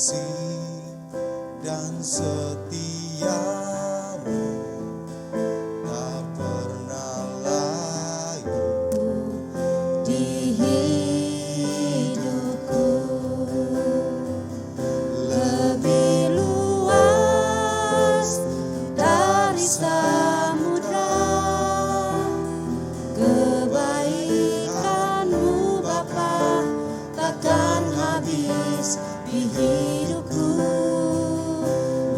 kasih dan setiamu tak pernah layu di hidupku. Lebih luas dari samudra kebaikanmu Bapa, takkan habis di hidupku.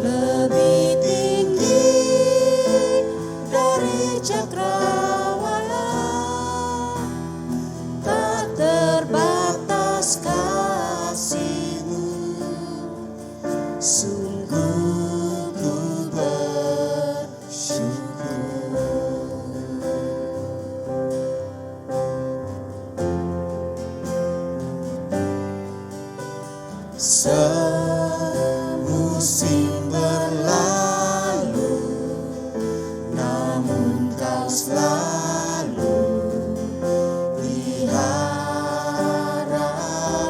Lebih tinggi dari cakrawala, tak terbatas kasih-Mu. Sungguh ku bersyukur. Semusim berlalu, namun Kau selalu pelihara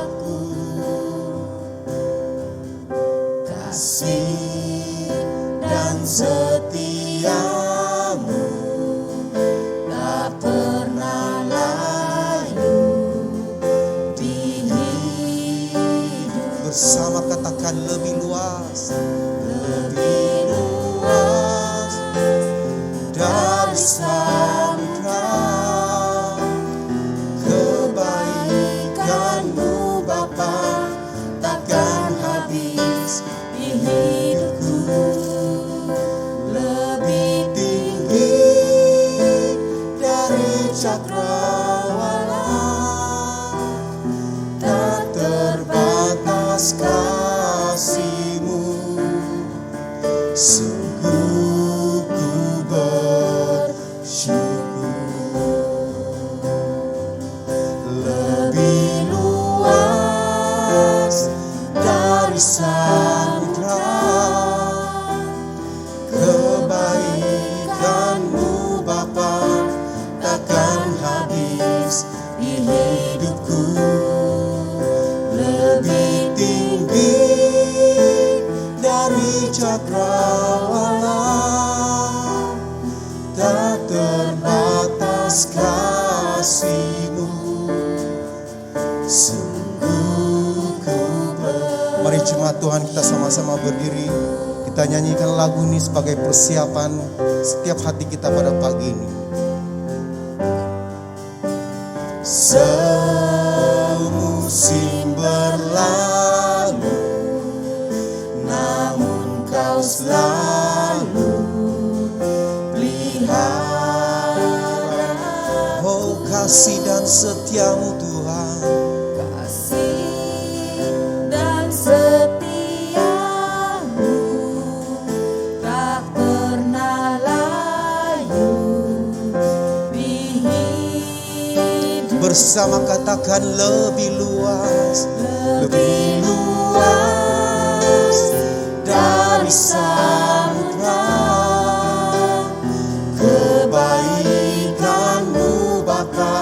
aku. Kasih dan setiamu tak pernah layu di hidup. bersama, katakan lebih luas, Lebih luas dari samudra kebaikan-Mu Bapa takkan habis di hidupku. Lebih tinggi dari cakrawala, tak terbatas kasih-Mu. Sungguh ku bersyukur. Lebih luas dari samudra kebaikan-Mu Bapa takkan habis di hidupku. Lebih tinggi dari cakrawala, tak terbatas kasih-Mu. Sungguh ku Mari jemaat Tuhan, kita sama-sama berdiri. Kita nyanyikan lagu ini sebagai persiapan setiap hati kita pada pagi ini. Semusim berlalu, namun Kau selalu pelihara. Oh, kasih dan setia-Mu Tuhan, kasih dan setiamu tak pernah layu di hidup. bersama, katakan lebih luas, Lebih luas dari samudra kebaikan-Mu Bapa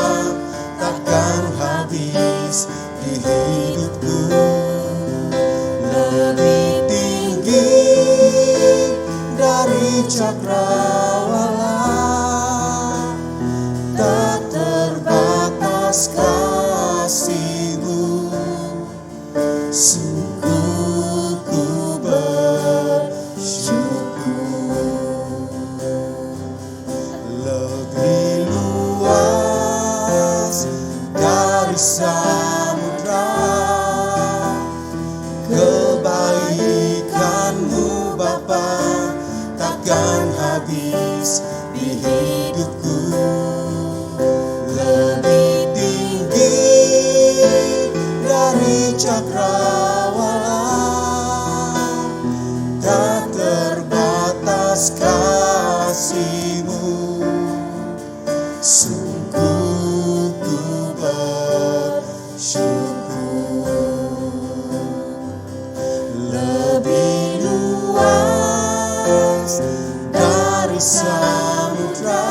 takkan habis di hidupku. Lebih tinggi dari cakrawala, tak terbatas kasih-Mu. Sungguh ku bersyukur. Lebih luas dari samudra kebaikan-Mu Bapa takkan habis di hidupku. Lebih tinggi dari cakrawala, tak terbatas kasih-Mu. Sungguh ku bersyukur. Lebih luas dari samudra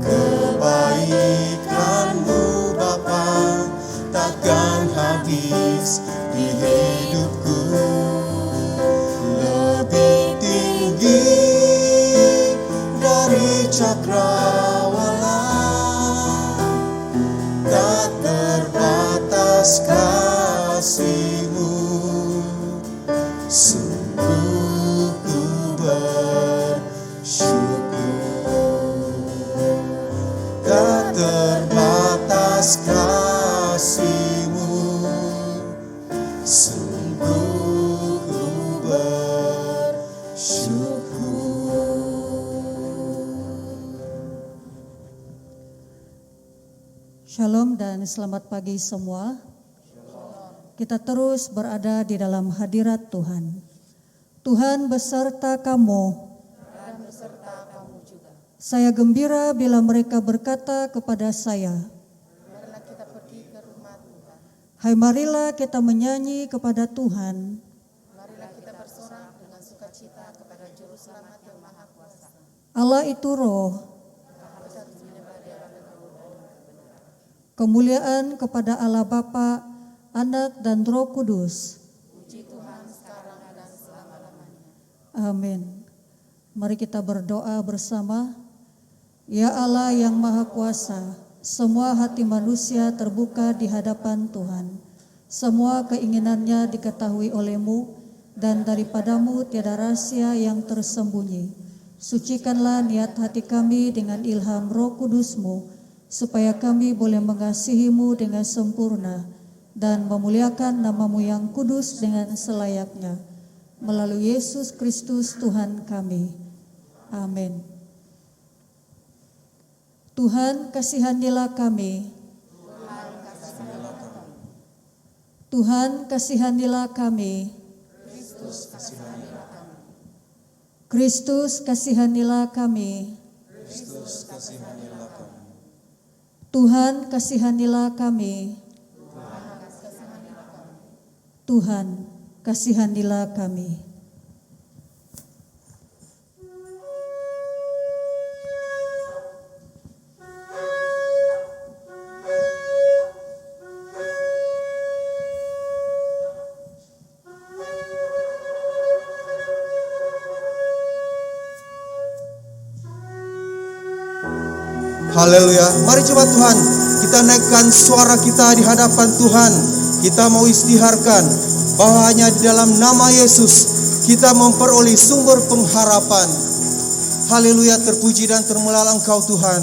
kebaikan-Mu Bapa takkan habis di hidupku lebih tinggi dari cakrawala, tak terbatas kasih-Mu. Sungguh ku bersyukur, tak terbatas kasih-Mu. Sungguh ku bersyukur. Shalom dan selamat pagi semua. Kita terus berada di dalam hadirat Tuhan. Tuhan beserta kamu. Dan beserta kamu juga. Saya gembira bila mereka berkata kepada saya, Marilah kita pergi ke rumah Tuhan. hai marilah kita menyanyi kepada Tuhan. Marilah kita bersorak dengan sukacita kepada Juru Selamat yang Maha Kuasa. Allah itu roh. Kemuliaan kepada Allah Bapa, Anak dan Roh Kudus. Puji Tuhan sekarang dan selama-lamanya. Amin. Mari kita berdoa bersama. Ya Allah yang Maha Kuasa, semua hati manusia terbuka di hadapan Tuhan. Semua keinginannya diketahui oleh-Mu, dan daripadamu tiada rahasia yang tersembunyi. Sucikanlah niat hati kami dengan ilham Roh Kudus-Mu, supaya kami boleh mengasihi-Mu dengan sempurna dan memuliakan nama-Mu yang kudus dengan selayaknya. Melalui Yesus Kristus Tuhan kami. Amin. Tuhan kasihanilah kami. Tuhan kasihanilah kami. Kristus kasihanilah kami. Tuhan kasihanilah kami. Tuhan kasihanilah kami. Haleluya. Mari coba Tuhan, kita naikkan suara kita di hadapan Tuhan. Kita mau istiharkan bahwa hanya di dalam nama Yesus kita memperoleh sumber pengharapan. Haleluya, terpuji dan termulialah Engkau Tuhan.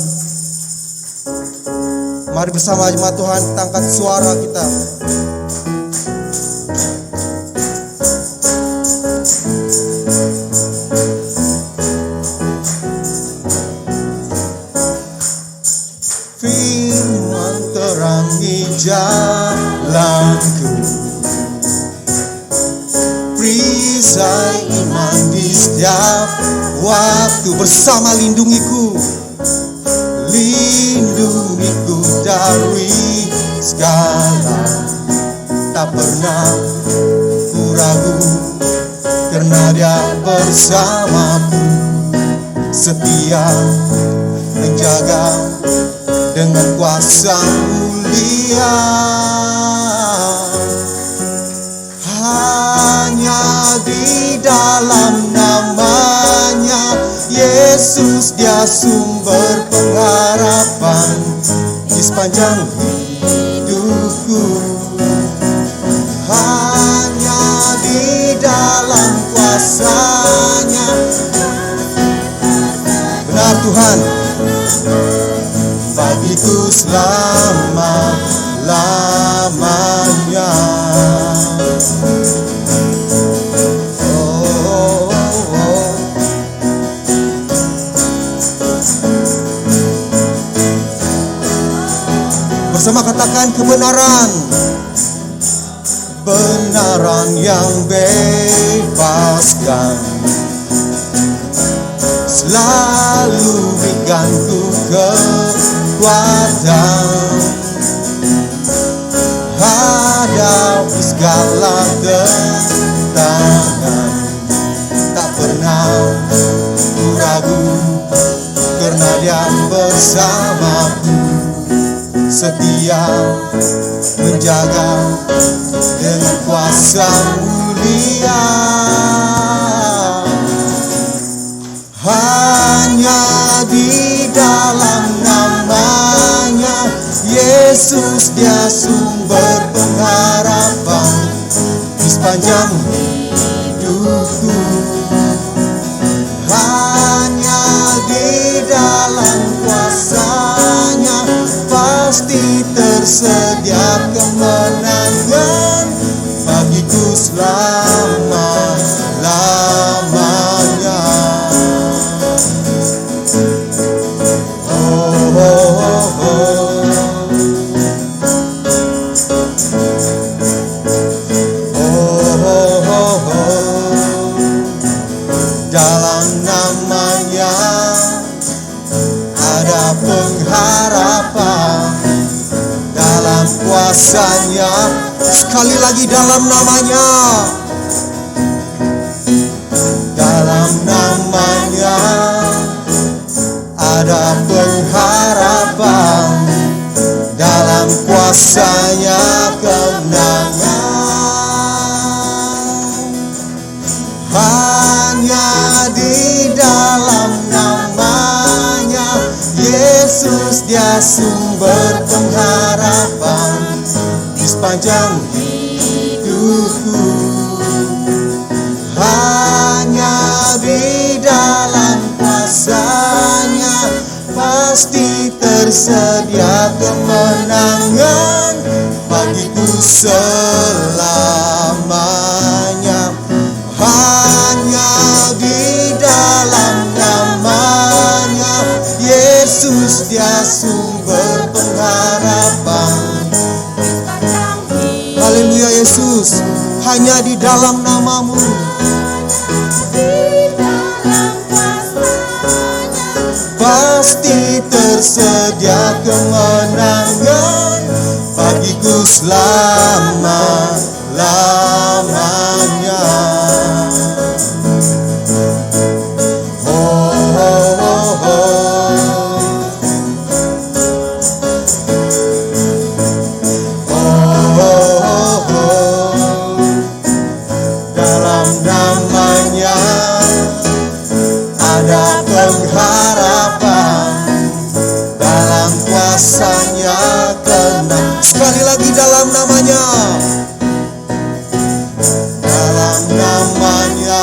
Mari bersama jemaat Tuhan kita angkat suara kita. Firman terangi jalanku, perisai iman di setiap waktu. Bersama lindungiku, lindungiku dari segala. Tak pernah ku ragu, karena Dia bersamaku, setia menjaga dengan kuasa mulia. Hanya di dalam nama-Nya Yesus, Dia sumber pengharapan di sepanjang hidupku. Hanya di dalam kuasa-Nya. Benar Tuhan, bagiku selama-lamanya. Bersama katakan kebenaran, kebenaran yang bebaskan, selalu berikanku kekuatan hadapi segala tantangan. Tak pernah ku ragu, karena Dia bersamaku, setia menjaga dengan kuasa kuasa mulia. Hanya di dalam namanya Yesus, Dia sumber pengharapan di sepanjang hidupku. Hanya di dalam kuasa-Nya pasti tersedia kemenangan bagiku selama-lamanya. Oh, oh, oh. Dalam namanya ada pengharapan, dalam kuasa-Nya, sekali lagi dalam namanya, dalam namanya ada pengharapan, dalam kuasa-Nya kemenangan. Hanya di dalam namanya Yesus, Dia sumber pengharapan di sepanjang hidupku. Hanya di dalam kuasa-Nya pasti tersedia kemenangan bagiku selamanya. Hanya di dalam namanya Yesus, Dia sumber pengharapan. Haleluya Yesus, hanya di dalam nama-Mu pasti tersedia kemenangan bagiku selama-lamanya. Dalam namanya ada pengharapan, dalam kuasa-Nya tenang. Sekali lagi dalam namanya, dalam namanya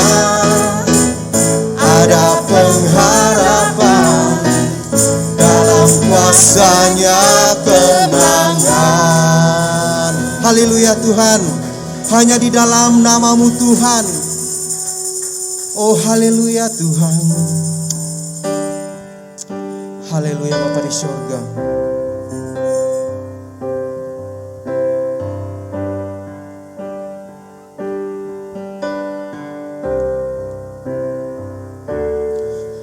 ada pengharapan, dalam kuasa-Nya kemenangan. Haleluya Tuhan, hanya di dalam nama-Mu Tuhan. Oh haleluya Tuhan. Haleluya Bapa di surga.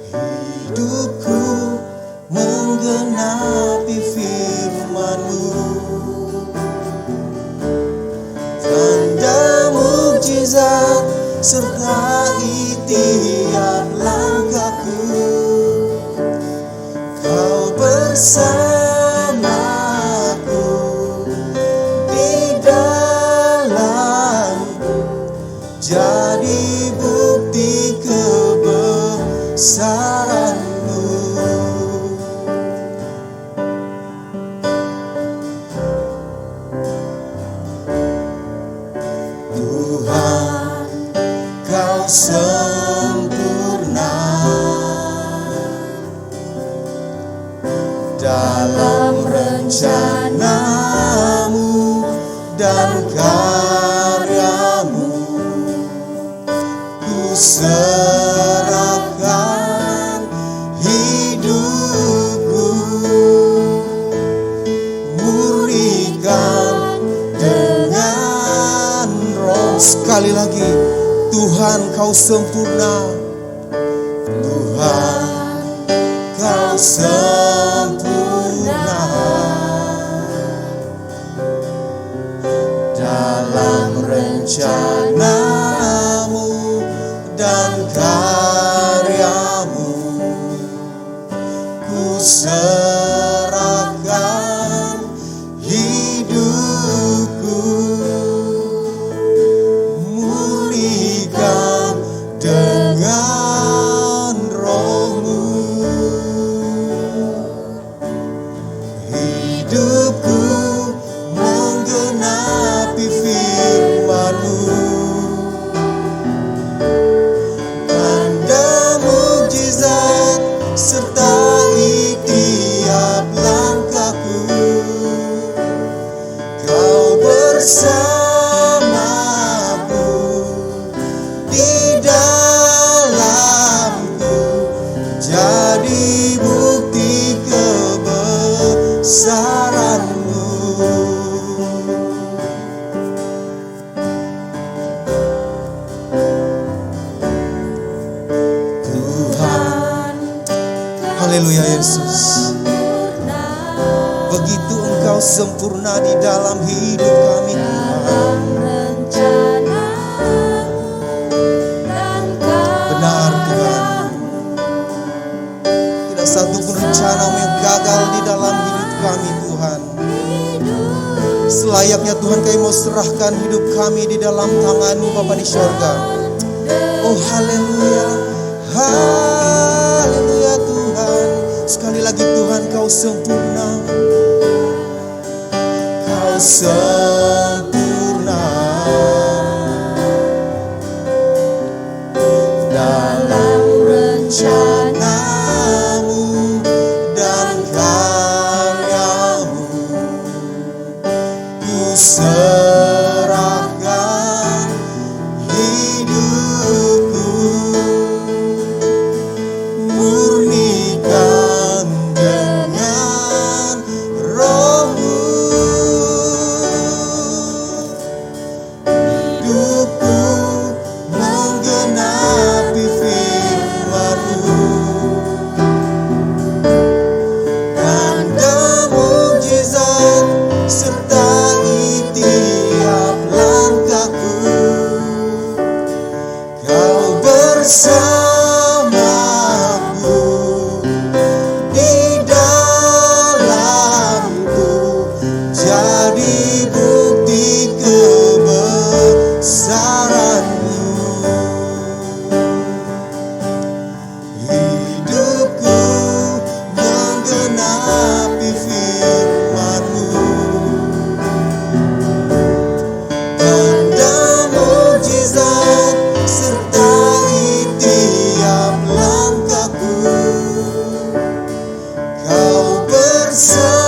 Hidupku menggenapi firman-Mu, tanda mukjizat sertai tiap langkahku. Kau bersamaku di dalamku, jadi bukti kebesaran-Mu. Tuhan, Kau sempurna dalam rencana-Mu dan karya-Mu. Ku serahkan hidupku, murnikan dengan Roh. Sekali lagi, Tuhan Kau sempurna, Tuhan Kau sempurna dalam rencana-Mu dan karya-Mu. Ku serahkan hidupku, Haleluya Yesus. Begitu Engkau sempurna di dalam hidup kami Tuhan. Benar Tuhan. Tidak satu pun rencana-Mu yang gagal di dalam hidup kami Tuhan. Selayaknya Tuhan kami mau serahkan hidup kami di dalam tangan-Mu Bapa di sorga. Oh haleluya. Haleluya Tuhan. Sekali lagi Tuhan Kau sempurna. Kau sempurna dalam rencana-Mu dan karya-Mu. Ku serahkan hidupku, murnikan dengan Roh-Mu. Hidupku menggenapi firman-Mu. Tanda mukjizat sertai tiap langkahku. Kau bersamaku di dalamku, jadi bukti kebesaran-Mu. Hidupku menggenapi firman-Mu. Tanda mukjizat sertai tiap langkahku. Kau bersamaku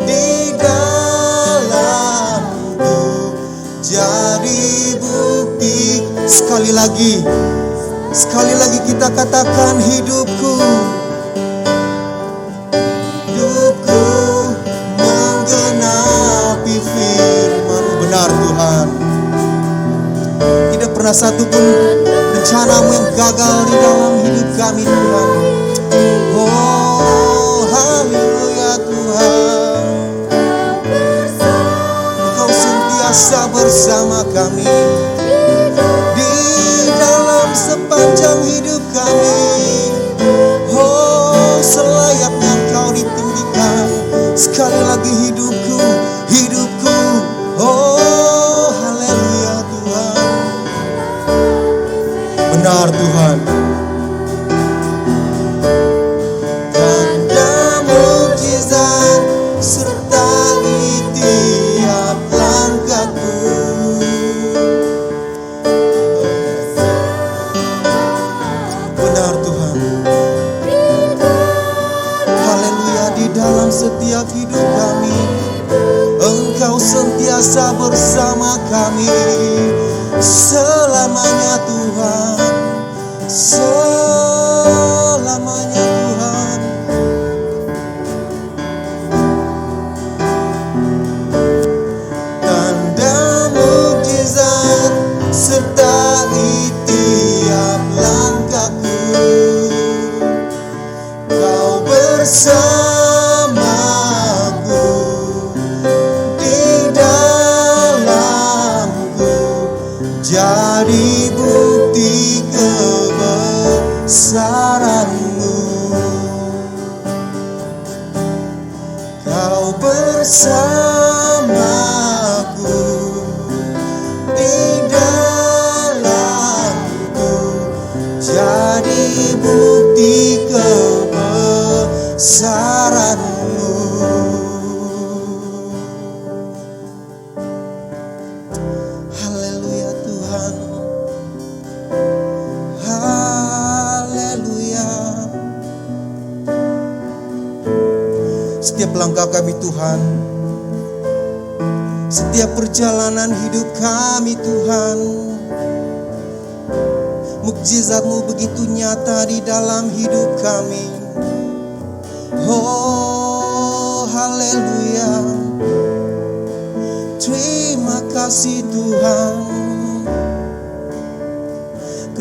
di dalamku, jadi bukti. Sekali lagi kita katakan hidupku. Hidupku menggenapi firman-Mu. Benar Tuhan. Tidak pernah satu pun rencana-Mu yang gagal di dalam hidup kami Tuhan. Oh haleluya Tuhan. Engkau sentiasa bersama kami di dalam sepanjang hidup kami. Oh selayaknya Engkau ditinggikan. Sekali lagi hidupku. Oh haleluya Tuhan. Benar Tuhan. Tanda mukjizat sertai tiap langkahku. Benar Tuhan. Haleluya, di dalam setiap hidup kami Engkau sentiasa bersama kami selamanya Tuhan. Selamanya Tuhan. Tanda mukjizat sertai tiap langkahku. Kau bersamaku di dalamku, jadi bukti kebesaran-Mu. Kau bersamaku di dalamku, jadi bukti kebesaran-Mu. Haleluya Tuhan. Haleluya. Setiap langkah kami Tuhan, setiap perjalanan hidup kami Tuhan, mukjizat-Mu begitu nyata di dalam hidup kami. Oh haleluya. Terima kasih Tuhan,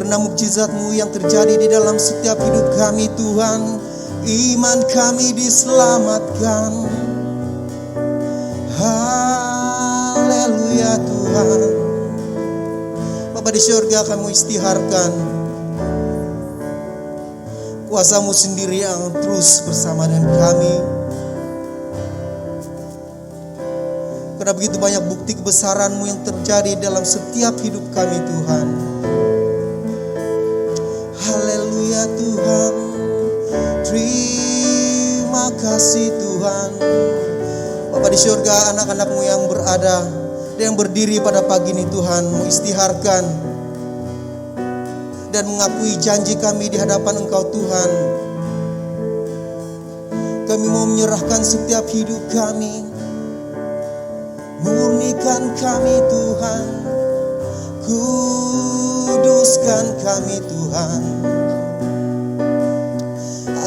karena mukjizat-Mu yang terjadi di dalam setiap hidup kami Tuhan, iman kami diselamatkan. Haleluya Tuhan. Bapa di surga, kami istiharkan kuasa-Mu sendiri yang terus bersama dengan kami. Karena begitu banyak bukti kebesaran-Mu yang terjadi dalam setiap hidup kami Tuhan. Haleluya Tuhan. Terima kasih Tuhan. Bapa di surga, anak-anak-Mu yang berada dan yang berdiri pada pagi ini Tuhan, mengistiharkan dan mengakui janji kami di hadapan Engkau Tuhan. Kami mau menyerahkan setiap hidup kami, murnikan kami Tuhan, kuduskan kami Tuhan,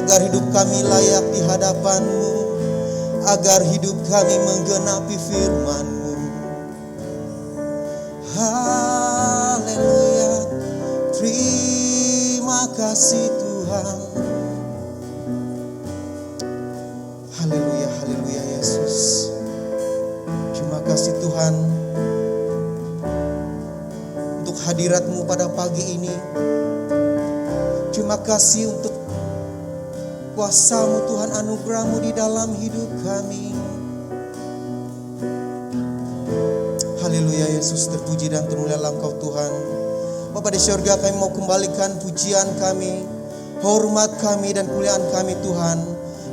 agar hidup kami layak di hadapan-Mu, agar hidup kami menggenapi firman-Mu. Haleluya. Terima kasih Tuhan. Haleluya, haleluya Yesus. Terima kasih Tuhan untuk hadirat-Mu pada pagi ini. Terima kasih untuk kuasa-Mu Tuhan, anugerah-Mu di dalam hidup kami. Haleluya Yesus, terpuji dan termulialah Engkau Tuhan. Bapa di surga, kami mau kembalikan pujian kami, hormat kami dan kemuliaan kami Tuhan,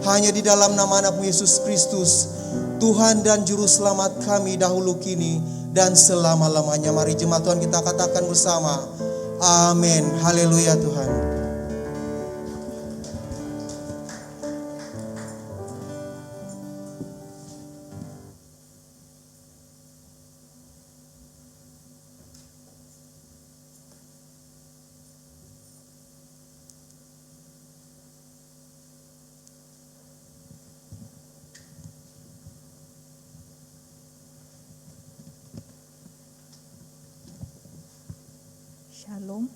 hanya di dalam nama anak-Mu Yesus Kristus, Tuhan dan Juru Selamat kami dahulu kini dan selama-lamanya. Mari jemaat Tuhan kita katakan bersama, amin. Haleluya Tuhan. Shalom.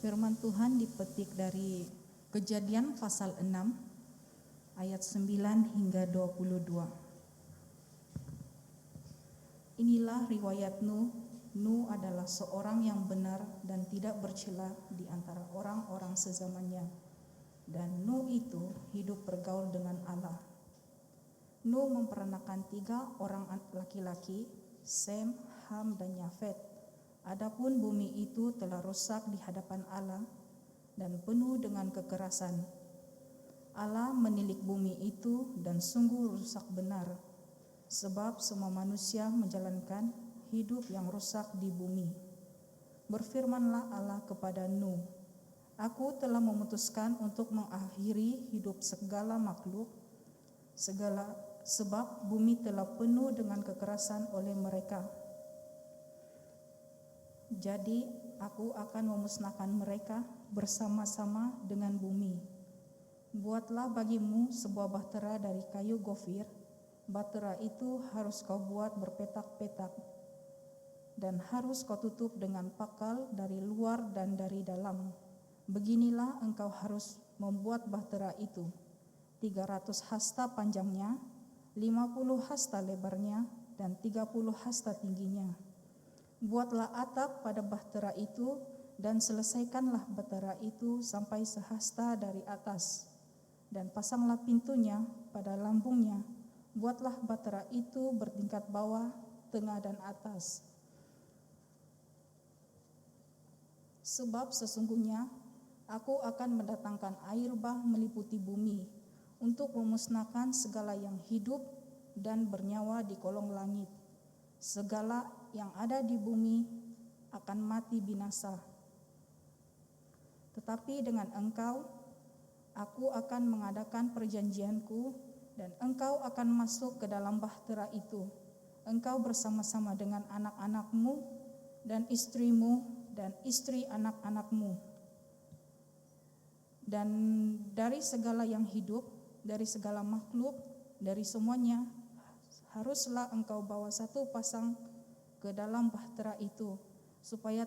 Firman Tuhan dipetik dari Kejadian pasal 6 ayat 9 hingga 22. Inilah riwayat Nuh. Nuh adalah seorang yang benar dan tidak bercela di antara orang-orang sezamannya. Dan Nuh itu hidup bergaul dengan Allah. Nuh memperanakan 3 orang laki-laki, Sem, Ham, dan Yafet. Adapun bumi itu telah rusak di hadapan Allah dan penuh dengan kekerasan. Allah menilik bumi itu dan sungguh rusak benar, sebab semua manusia menjalankan hidup yang rusak di bumi. Berfirmanlah Allah kepada Nuh, Aku telah memutuskan untuk mengakhiri hidup segala makhluk, sebab bumi telah penuh dengan kekerasan oleh mereka. Jadi aku akan memusnahkan mereka bersama-sama dengan bumi. Buatlah bagimu sebuah bahtera dari kayu gofir. Bahtera itu harus kau buat berpetak-petak, dan harus kau tutup dengan pakal dari luar dan dari dalam. Beginilah engkau harus membuat bahtera itu: 300 hasta panjangnya, 50 hasta lebarnya, dan 30 hasta tingginya. Buatlah atap pada bahtera itu dan selesaikanlah bahtera itu sampai sehasta dari atas, dan pasanglah pintunya pada lambungnya. Buatlah bahtera itu bertingkat bawah, tengah, dan atas. Sebab sesungguhnya aku akan mendatangkan air bah meliputi bumi untuk memusnahkan segala yang hidup dan bernyawa di kolong langit. Segala yang ada di bumi akan mati binasa. Tetapi dengan engkau, aku akan mengadakan perjanjianku, dan engkau akan masuk ke dalam bahtera itu. Engkau bersama-sama dengan anak-anakmu dan istrimu dan istri anak-anakmu. Dan dari segala yang hidup, dari segala makhluk, dari semuanya, haruslah engkau bawa 1 pasang ke dalam bahtera itu, supaya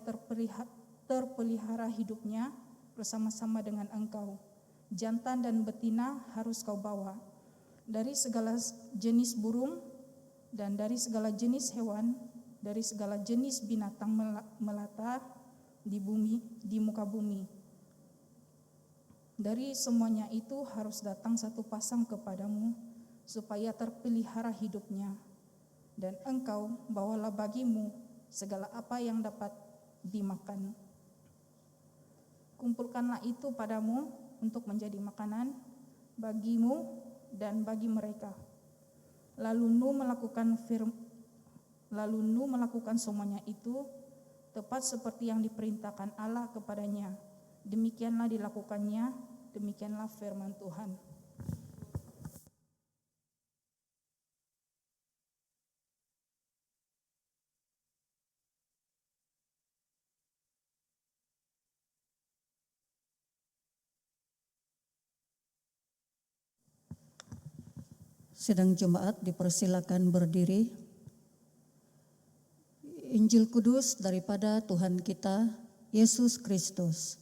terpelihara hidupnya bersama-sama dengan engkau. Jantan dan betina harus kau bawa. Dari segala jenis burung dan dari segala jenis hewan, dari segala jenis binatang melata di muka bumi. Dari semuanya itu harus datang satu pasang kepadamu, supaya terpelihara hidupnya. Dan engkau bawalah bagimu segala apa yang dapat dimakan. Kumpulkanlah itu padamu untuk menjadi makanan bagimu dan bagi mereka. Lalu Nuh melakukan semuanya itu tepat seperti yang diperintahkan Allah kepadanya. Demikianlah dilakukannya, demikianlah firman Tuhan. Sidang jemaat dipersilakan berdiri. Injil Kudus daripada Tuhan kita Yesus Kristus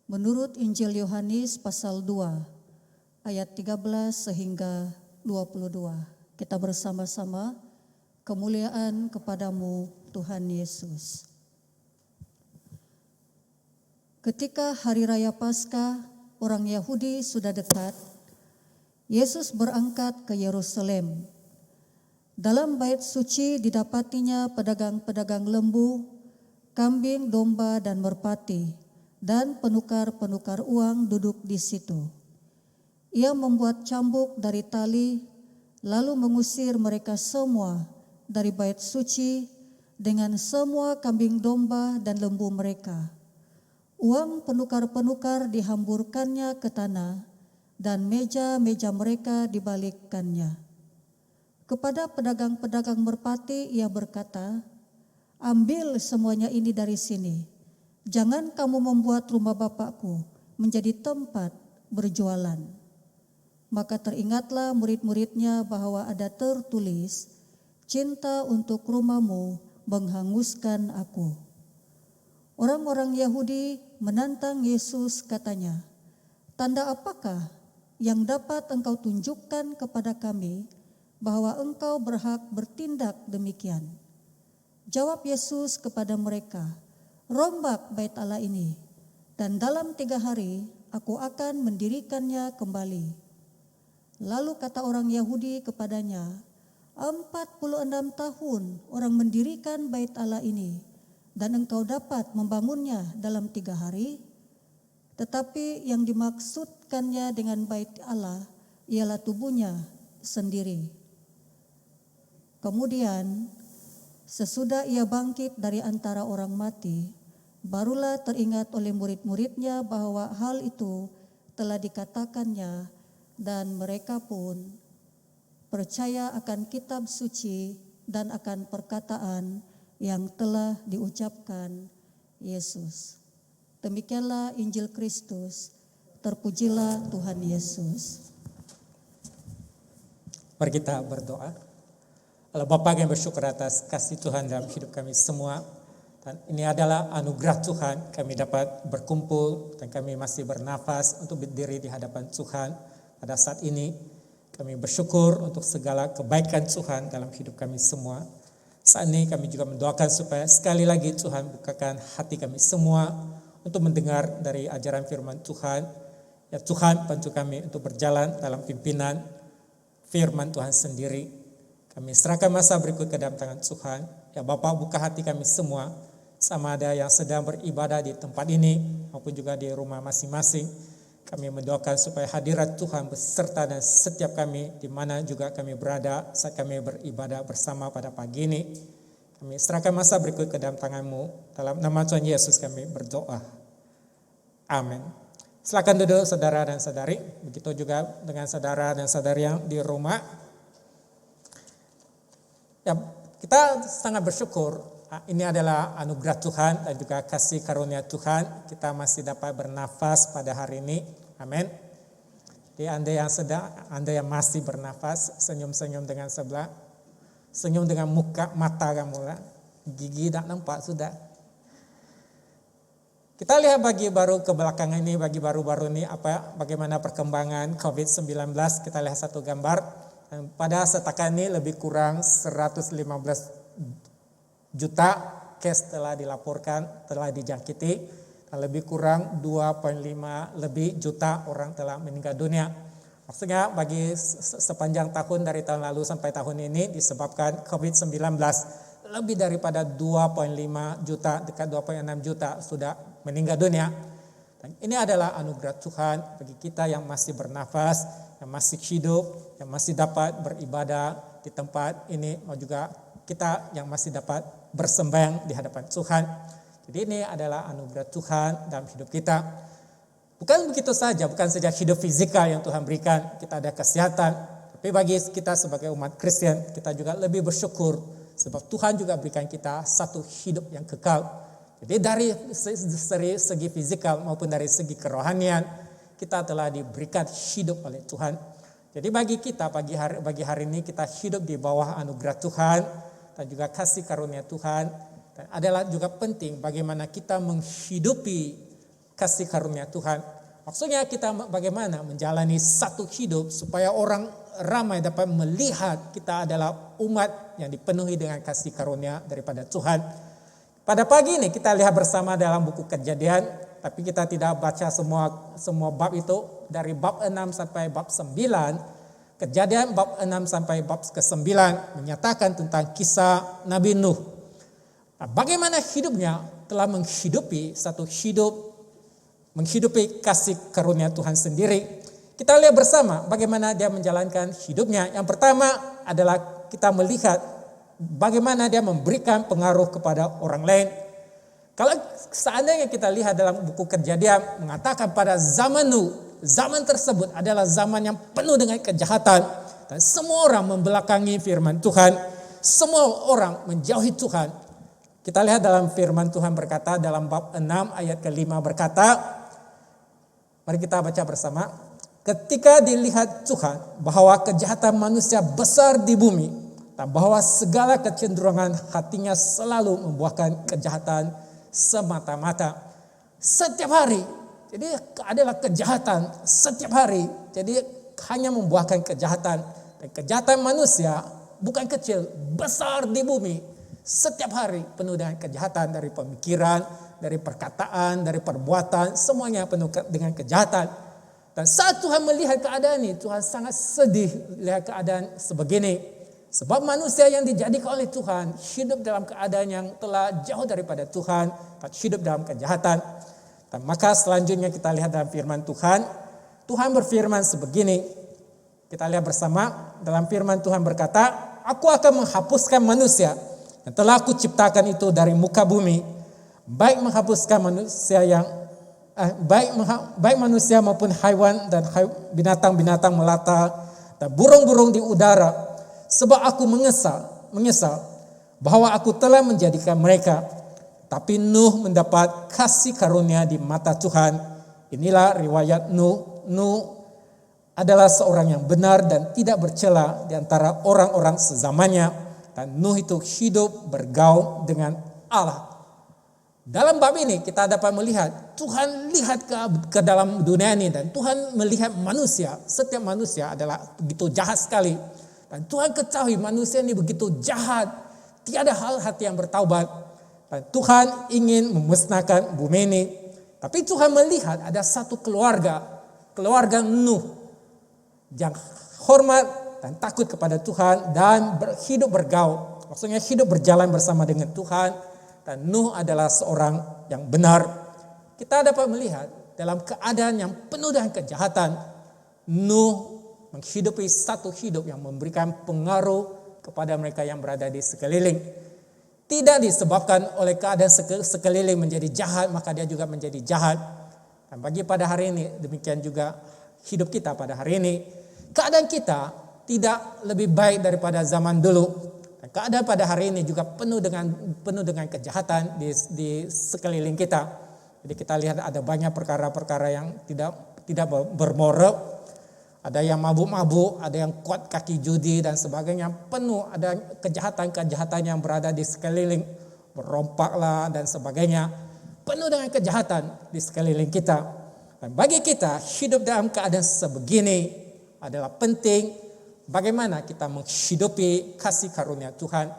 menurut Injil Yohanes pasal 2 ayat 13 sehingga 22. Kita bersama-sama kemuliaan kepadamu Tuhan Yesus. Ketika hari raya Paskah orang Yahudi sudah dekat, Yesus berangkat ke Yerusalem. Dalam bait suci didapatinya pedagang-pedagang lembu, kambing, domba, dan merpati, dan penukar-penukar uang duduk di situ. Ia membuat cambuk dari tali, lalu mengusir mereka semua dari bait suci dengan semua kambing domba dan lembu mereka. Uang penukar-penukar dihamburkannya ke tanah, dan meja-meja mereka dibalikkannya. Kepada pedagang-pedagang merpati ia berkata, "Ambil semuanya ini dari sini. Jangan kamu membuat rumah Bapakku menjadi tempat berjualan." Maka teringatlah murid-muridnya bahwa ada tertulis, "Cinta untuk rumahmu menghanguskan aku." Orang-orang Yahudi menantang Yesus, katanya, "Tanda apakah yang dapat engkau tunjukkan kepada kami bahwa engkau berhak bertindak demikian?" Jawab Yesus kepada mereka, "Rombak bait Allah ini, dan dalam 3 hari aku akan mendirikannya kembali." Lalu kata orang Yahudi kepadanya, 46 tahun orang mendirikan bait Allah ini, dan engkau dapat membangunnya dalam 3 hari? Tetapi yang dimaksudkannya dengan bait Allah ialah tubuhnya sendiri. Kemudian sesudah ia bangkit dari antara orang mati, barulah teringat oleh murid-muridnya bahwa hal itu telah dikatakannya, dan mereka pun percaya akan kitab suci dan akan perkataan yang telah diucapkan Yesus. Demikianlah Injil Kristus. Terpujilah Tuhan Yesus. Mari kita berdoa. Allah Bapa, kami bersyukur atas kasih Tuhan dalam hidup kami semua. Dan ini adalah anugerah Tuhan, kami dapat berkumpul dan kami masih bernafas untuk berdiri di hadapan Tuhan pada saat ini. Kami bersyukur untuk segala kebaikan Tuhan dalam hidup kami semua. Saat ini kami juga mendoakan supaya sekali lagi Tuhan bukakan hati kami semua untuk mendengar dari ajaran firman Tuhan. Ya Tuhan, bantu kami untuk berjalan dalam pimpinan firman Tuhan sendiri. Kami serahkan masa berikut ke dalam tangan Tuhan. Ya Bapa, buka hati kami semua, sama ada yang sedang beribadah di tempat ini maupun juga di rumah masing-masing. Kami mendoakan supaya hadirat Tuhan beserta dan setiap kami di mana juga kami berada saat kami beribadah bersama pada pagi ini. Kami serahkan masa berikut ke dalam tangan-Mu. Dalam nama Tuhan Yesus kami berdoa. Amin. Silakan duduk saudara dan saudari. Begitu juga dengan saudara dan saudari yang di rumah. Ya, kita sangat bersyukur. Ini adalah anugerah Tuhan dan juga kasih karunia Tuhan. Kita masih dapat bernafas pada hari ini. Amin. Jadi Anda yang masih bernafas, senyum-senyum dengan sebelah. Senyum dengan mata kamu lah. Gigi tak nampak sudah. Kita lihat bagi baru ke belakang ini, bagi baru-baru ini bagaimana perkembangan COVID-19. Kita lihat satu gambar. Pada setakat ini lebih kurang 115 juta case telah dilaporkan, telah dijangkiti. Dan lebih kurang 2,5 lebih juta orang telah meninggal dunia. Maksudnya bagi sepanjang tahun dari tahun lalu sampai tahun ini disebabkan COVID-19. Lebih daripada 2,5 juta, dekat 2,6 juta sudah meninggal dunia. Dan ini adalah anugerah Tuhan bagi kita yang masih bernafas, yang masih hidup, yang masih dapat beribadah di tempat ini, mau juga kita yang masih dapat bersembahyang di hadapan Tuhan. Jadi ini adalah anugerah Tuhan dalam hidup kita. Bukan begitu saja, bukan saja hidup fisikal yang Tuhan berikan, kita ada kesehatan. Tapi bagi kita sebagai umat Kristen, kita juga lebih bersyukur sebab Tuhan juga berikan kita satu hidup yang kekal. Jadi dari segi fisikal maupun dari segi kerohanian, kita telah diberikan hidup oleh Tuhan. Jadi bagi kita bagi hari ini kita hidup di bawah anugerah Tuhan dan juga kasih karunia Tuhan. Dan adalah juga penting bagaimana kita menghidupi kasih karunia Tuhan. Maksudnya kita bagaimana menjalani satu hidup supaya orang ramai dapat melihat kita adalah umat yang dipenuhi dengan kasih karunia daripada Tuhan. Pada pagi ini kita lihat bersama dalam buku Kejadian, tapi kita tidak baca semua bab itu dari bab 6 sampai bab 9. Kejadian bab 6 sampai bab ke-9 menyatakan tentang kisah Nabi Nuh. Nah, bagaimana hidupnya telah menghidupi satu hidup, menghidupi kasih karunia Tuhan sendiri. Kita lihat bersama bagaimana dia menjalankan hidupnya. Yang pertama adalah kita melihat bagaimana dia memberikan pengaruh kepada orang lain. Kalau seandainya kita lihat dalam buku Kejadian mengatakan pada zaman Nuh, zaman tersebut adalah zaman yang penuh dengan kejahatan. Dan semua orang membelakangi firman Tuhan. Semua orang menjauhi Tuhan. Kita lihat dalam firman Tuhan berkata dalam bab 6 ayat ke-5 berkata, mari kita baca bersama. Ketika dilihat Tuhan bahwa kejahatan manusia besar di bumi dan bahwa segala kecenderungan hatinya selalu membuahkan kejahatan semata-mata. Setiap hari, jadi adalah kejahatan setiap hari. Jadi hanya membuahkan kejahatan. Dan kejahatan manusia bukan kecil, besar di bumi. Setiap hari penuh dengan kejahatan dari pemikiran, dari perkataan, dari perbuatan, semuanya penuh dengan kejahatan. Dan saat Tuhan melihat keadaan ini, Tuhan sangat sedih lihat keadaan sebegini. Sebab manusia yang dijadikan oleh Tuhan hidup dalam keadaan yang telah jauh daripada Tuhan, dan hidup dalam kejahatan. Dan maka selanjutnya kita lihat dalam firman Tuhan, Tuhan berfirman sebegini. Kita lihat bersama dalam firman Tuhan berkata, aku akan menghapuskan manusia yang telah aku ciptakan itu dari muka bumi, baik menghapuskan manusia yang baik manusia maupun haiwan dan binatang-binatang melata dan burung-burung di udara, sebab aku menyesal bahwa aku telah menjadikan mereka. Tapi Nuh mendapat kasih karunia di mata Tuhan. Inilah riwayat Nuh. Nuh adalah seorang yang benar dan tidak bercela di antara orang-orang sezamannya. Dan Nuh itu hidup bergaul dengan Allah. Dalam bab ini kita dapat melihat Tuhan lihat ke dalam dunia ini dan Tuhan melihat manusia. Setiap manusia adalah begitu jahat sekali. Dan Tuhan ketahui manusia ini begitu jahat. Tiada hati yang bertaubat. Dan Tuhan ingin memusnahkan bumi ini. Tapi Tuhan melihat ada satu keluarga Nuh yang hormat dan takut kepada Tuhan dan hidup bergaul. Maksudnya hidup berjalan bersama dengan Tuhan. Dan Nuh adalah seorang yang benar. Kita dapat melihat dalam keadaan yang penuh dengan kejahatan, Nuh menghidupi satu hidup yang memberikan pengaruh kepada mereka yang berada di sekeliling. Tidak disebabkan oleh keadaan sekeliling menjadi jahat, maka dia juga menjadi jahat. Dan bagi pada hari ini, demikian juga hidup kita pada hari ini. Keadaan kita tidak lebih baik daripada zaman dulu. Keadaan pada hari ini juga penuh dengan kejahatan di sekeliling kita. Jadi kita lihat ada banyak perkara-perkara yang tidak bermoral. Ada yang mabuk-mabuk, ada yang kuat kaki judi dan sebagainya. Penuh ada kejahatan-kejahatan yang berada di sekeliling. Merompaklah dan sebagainya. penuh dengan kejahatan di sekeliling kita. Dan bagi kita hidup dalam keadaan sebegini adalah penting bagaimana kita menghidupi kasih karunia Tuhan.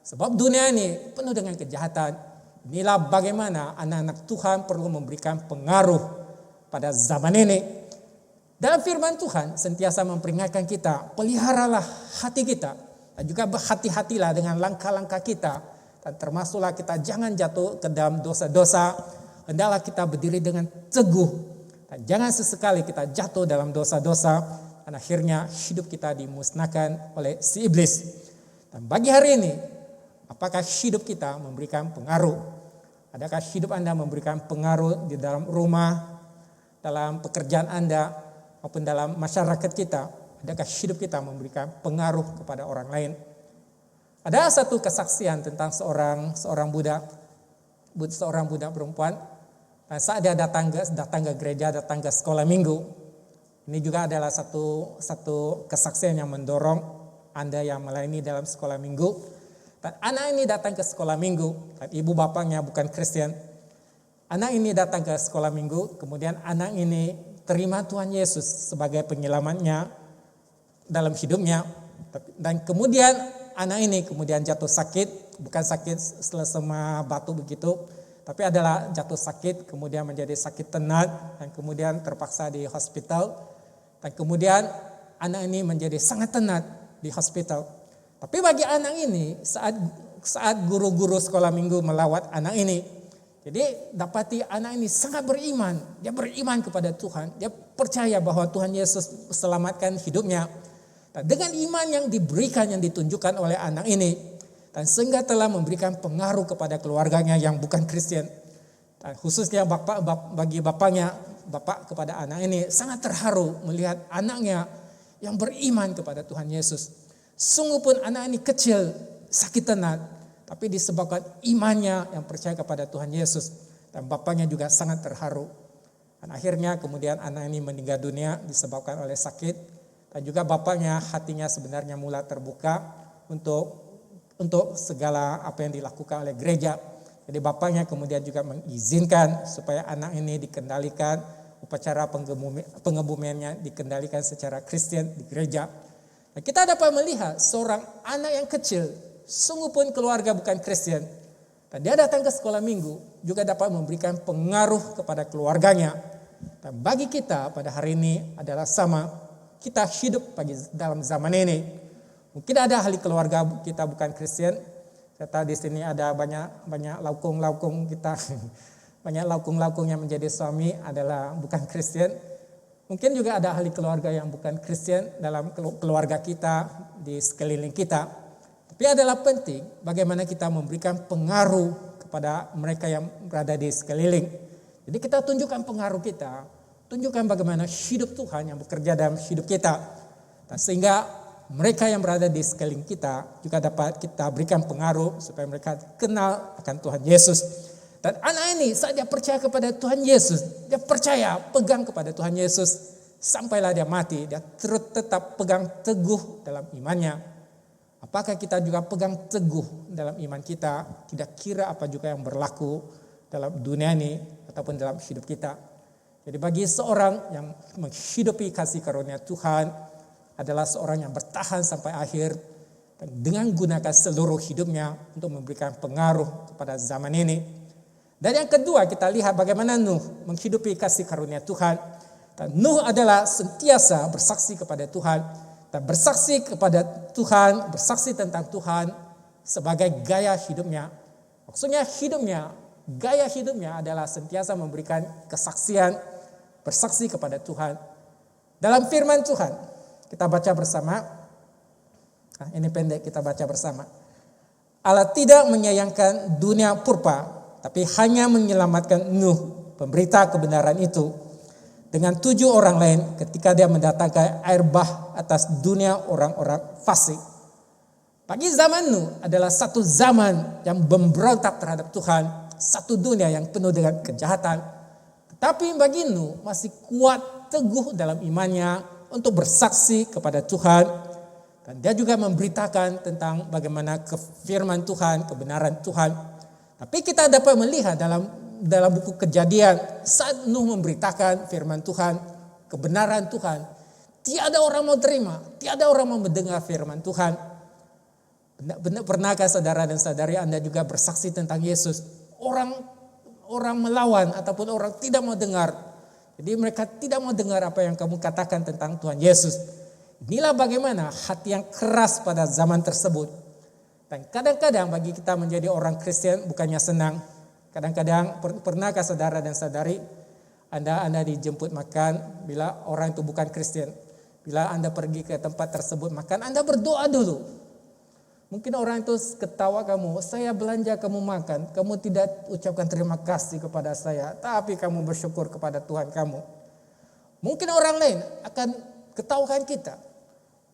Sebab dunia ini penuh dengan kejahatan. Inilah bagaimana anak-anak Tuhan perlu memberikan pengaruh pada zaman ini. Dalam firman Tuhan sentiasa memperingatkan kita, peliharalah hati kita. Dan juga berhati-hatilah dengan langkah-langkah kita. Dan termasuklah kita jangan jatuh ke dalam dosa-dosa. Hendaklah kita berdiri dengan teguh. Dan jangan sesekali kita jatuh dalam dosa-dosa. Dan akhirnya hidup kita dimusnahkan oleh si iblis. Dan bagi hari ini, apakah hidup kita memberikan pengaruh? Adakah hidup Anda memberikan pengaruh di dalam rumah, dalam pekerjaan Anda, maupun dalam masyarakat kita? Adakah hidup kita memberikan pengaruh kepada orang lain? Ada satu kesaksian tentang seorang budak perempuan. Saat dia datang ke gereja, datang ke sekolah minggu. Ini juga adalah satu kesaksian yang mendorong Anda yang melayani dalam sekolah minggu. Dan anak ini datang ke sekolah minggu, dan ibu bapaknya bukan Kristen. Anak ini datang ke sekolah minggu, kemudian anak ini terima Tuhan Yesus sebagai penyelamatnya dalam hidupnya. Dan kemudian anak ini kemudian jatuh sakit, bukan sakit selesema batu begitu, tapi adalah jatuh sakit, kemudian menjadi sakit tenat, dan kemudian terpaksa di hospital. Dan kemudian anak ini menjadi sangat tenat di hospital. Tapi bagi anak ini, saat guru-guru sekolah minggu melawat anak ini, jadi dapati anak ini sangat beriman. Dia beriman kepada Tuhan. Dia percaya bahwa Tuhan Yesus selamatkan hidupnya. Dan dengan iman yang diberikan, yang ditunjukkan oleh anak ini, dan sehingga telah memberikan pengaruh kepada keluarganya yang bukan Kristen. Dan khususnya bagi bapak kepada anak ini sangat terharu melihat anaknya yang beriman kepada Tuhan Yesus. Sungguh pun anak ini kecil, sakit tenat, tapi disebabkan imannya yang percaya kepada Tuhan Yesus. Dan bapaknya juga sangat terharu. Dan akhirnya kemudian anak ini meninggal dunia disebabkan oleh sakit. Dan juga bapaknya hatinya sebenarnya mulai terbuka untuk segala apa yang dilakukan oleh gereja. Jadi bapaknya kemudian juga mengizinkan supaya anak ini dikendalikan, upacara pengebumiannya dikendalikan secara Kristen di gereja. Nah, kita dapat melihat seorang anak yang kecil, sungguh pun keluarga bukan Kristen, dan dia datang ke sekolah minggu juga dapat memberikan pengaruh kepada keluarganya. Dan bagi kita pada hari ini adalah sama, kita hidup dalam zaman ini. Mungkin ada ahli keluarga kita bukan Kristen. Saya tahu di sini ada banyak laukung kita, banyak laukung yang menjadi suami adalah bukan Kristen. Mungkin juga ada ahli keluarga yang bukan Kristen dalam keluarga kita, di sekeliling kita. Tapi adalah penting bagaimana kita memberikan pengaruh kepada mereka yang berada di sekeliling. Jadi kita tunjukkan pengaruh kita, tunjukkan bagaimana hidup Tuhan yang bekerja dalam hidup kita. Dan sehingga mereka yang berada di sekeliling kita juga dapat kita berikan pengaruh supaya mereka kenal akan Tuhan Yesus. Dan anak ini saat dia percaya kepada Tuhan Yesus, dia percaya, pegang kepada Tuhan Yesus, sampailah dia mati, dia tetap pegang teguh dalam imannya. Apakah kita juga pegang teguh dalam iman kita, tidak kira apa juga yang berlaku dalam dunia ini ataupun dalam hidup kita. Jadi bagi seorang yang menghidupi kasih karunia Tuhan adalah seorang yang bertahan sampai akhir, dan dengan gunakan seluruh hidupnya untuk memberikan pengaruh kepada zaman ini. Dan yang kedua kita lihat bagaimana Nuh menghidupi kasih karunia Tuhan. Dan Nuh adalah sentiasa bersaksi kepada Tuhan. Dan bersaksi kepada Tuhan, bersaksi tentang Tuhan sebagai gaya hidupnya. Maksudnya gaya hidupnya adalah sentiasa memberikan kesaksian, bersaksi kepada Tuhan. Dalam firman Tuhan, kita baca bersama. Ini pendek, kita baca bersama. Allah tidak menyayangkan dunia purba, tapi hanya menyelamatkan Nuh, pemberita kebenaran itu, dengan 7 orang lain ketika dia mendatangkan air bah atas dunia orang-orang fasik. Bagi zaman Nuh adalah satu zaman yang memberontak terhadap Tuhan, satu dunia yang penuh dengan kejahatan. Tetapi bagi Nuh masih kuat teguh dalam imannya untuk bersaksi kepada Tuhan. Dan dia juga memberitakan tentang bagaimana firman Tuhan, kebenaran Tuhan. Tapi kita dapat melihat dalam dalam buku Kejadian, saat Nuh memberitakan firman Tuhan, kebenaran Tuhan, tiada orang mau terima, tiada orang mau mendengar firman Tuhan. Pernahkah saudara dan saudari Anda juga bersaksi tentang Yesus? Orang melawan ataupun orang tidak mau dengar. Jadi mereka tidak mau dengar apa yang kamu katakan tentang Tuhan Yesus. Inilah bagaimana hati yang keras pada zaman tersebut. Dan kadang-kadang bagi kita menjadi orang Kristen bukannya senang. Kadang-kadang pernahkah saudara dan saudari Anda dijemput makan bila orang itu bukan Kristen. Bila Anda pergi ke tempat tersebut makan, Anda berdoa dulu. Mungkin orang itu ketawa kamu, saya belanja kamu makan, kamu tidak ucapkan terima kasih kepada saya, tapi kamu bersyukur kepada Tuhan kamu. Mungkin orang lain akan ketawakan kita.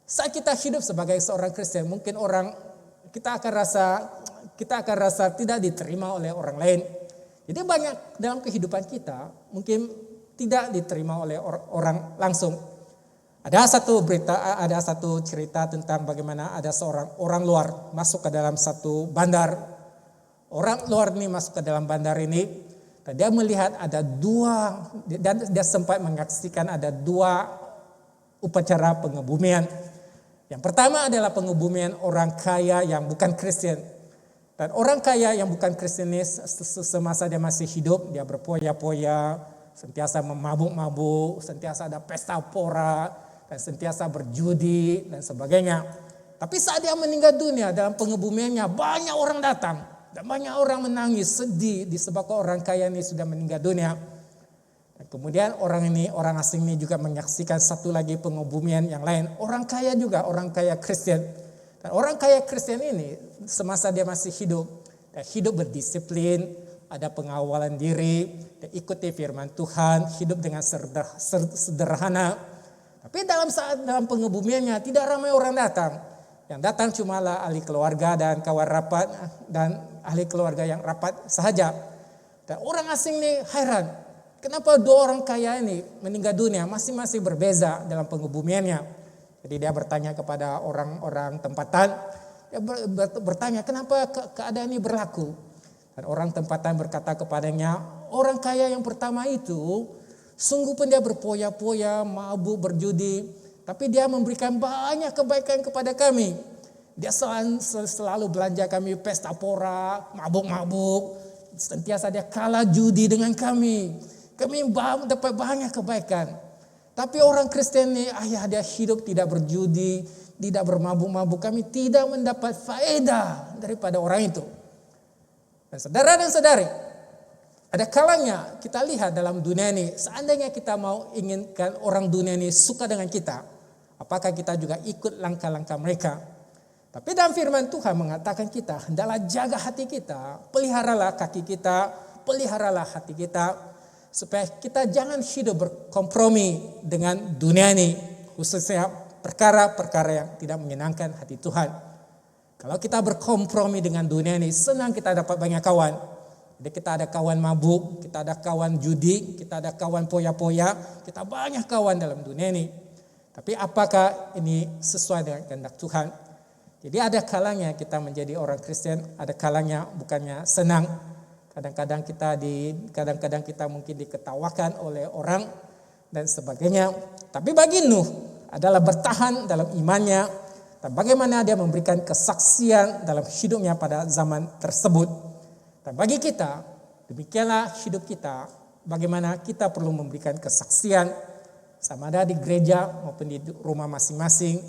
Saat kita hidup sebagai seorang Kristen, mungkin kita akan rasa tidak diterima oleh orang lain. Jadi banyak dalam kehidupan kita mungkin tidak diterima oleh orang langsung. Ada satu cerita tentang bagaimana ada seorang orang luar masuk ke dalam satu bandar. Orang luar ini masuk ke dalam bandar ini dan dia melihat ada dan dia sempat menyaksikan ada 2 upacara pengebumian. Yang pertama adalah pengebumian orang kaya yang bukan Kristen. Dan orang kaya yang bukan Kristen ini semasa dia masih hidup, dia berpoya-poya, sentiasa memabuk-mabuk, sentiasa ada pesta pora, dan sentiasa berjudi dan sebagainya. Tapi saat dia meninggal dunia dalam pengebumiannya banyak orang datang dan banyak orang menangis sedih disebabkan orang kaya ini sudah meninggal dunia. Dan kemudian orang asing ini juga menyaksikan satu lagi pengebumian yang lain. Orang kaya juga, orang kaya Kristen. Dan orang kaya Kristen ini semasa dia masih hidup, dia hidup berdisiplin, ada pengawalan diri, dia ikuti firman Tuhan, hidup dengan sederhana. Tapi dalam pengebumiannya tidak ramai orang datang. Yang datang cumalah ahli keluarga dan kawan rapat dan ahli keluarga yang rapat sahaja. Dan orang asing ini heran. Kenapa 2 orang kaya ini meninggal dunia masing-masing berbeza dalam pengebumiannya. Jadi dia bertanya kepada orang-orang tempatan. Dia bertanya kenapa keadaan ini berlaku. Dan orang tempatan berkata kepadanya, orang kaya yang pertama itu sungguh pun dia berpoya-poya, mabuk, berjudi. Tapi dia memberikan banyak kebaikan kepada kami. Dia selalu belanja kami pesta pora, mabuk-mabuk. Sentiasa dia kalah judi dengan kami. Kami dapat banyak kebaikan. Tapi orang Kristen ini, dia hidup tidak berjudi, tidak bermabuk-mabuk. Kami tidak mendapat faedah daripada orang itu. Dan saudara dan saudari, ada kalanya kita lihat dalam dunia ini, seandainya kita mau inginkan orang dunia ini suka dengan kita, apakah kita juga ikut langkah-langkah mereka? Tapi dalam firman Tuhan mengatakan kita, hendaklah jaga hati kita, peliharalah kaki kita, peliharalah hati kita, supaya kita jangan hidup berkompromi dengan dunia ini, khususnya perkara-perkara yang tidak menyenangkan hati Tuhan. Kalau kita berkompromi dengan dunia ini, senang kita dapat banyak kawan. Jadi kita ada kawan mabuk, kita ada kawan judi, kita ada kawan poya-poya, kita banyak kawan dalam dunia ini. Tapi apakah ini sesuai dengan kehendak Tuhan? Jadi ada kalanya kita menjadi orang Kristen, ada kalanya bukannya senang. Kadang-kadang kita mungkin diketawakan oleh orang dan sebagainya. Tapi bagi Nuh adalah bertahan dalam imannya dan bagaimana dia memberikan kesaksian dalam hidupnya pada zaman tersebut. Dan bagi kita, demikianlah hidup kita, bagaimana kita perlu memberikan kesaksian, sama ada di gereja maupun di rumah masing-masing,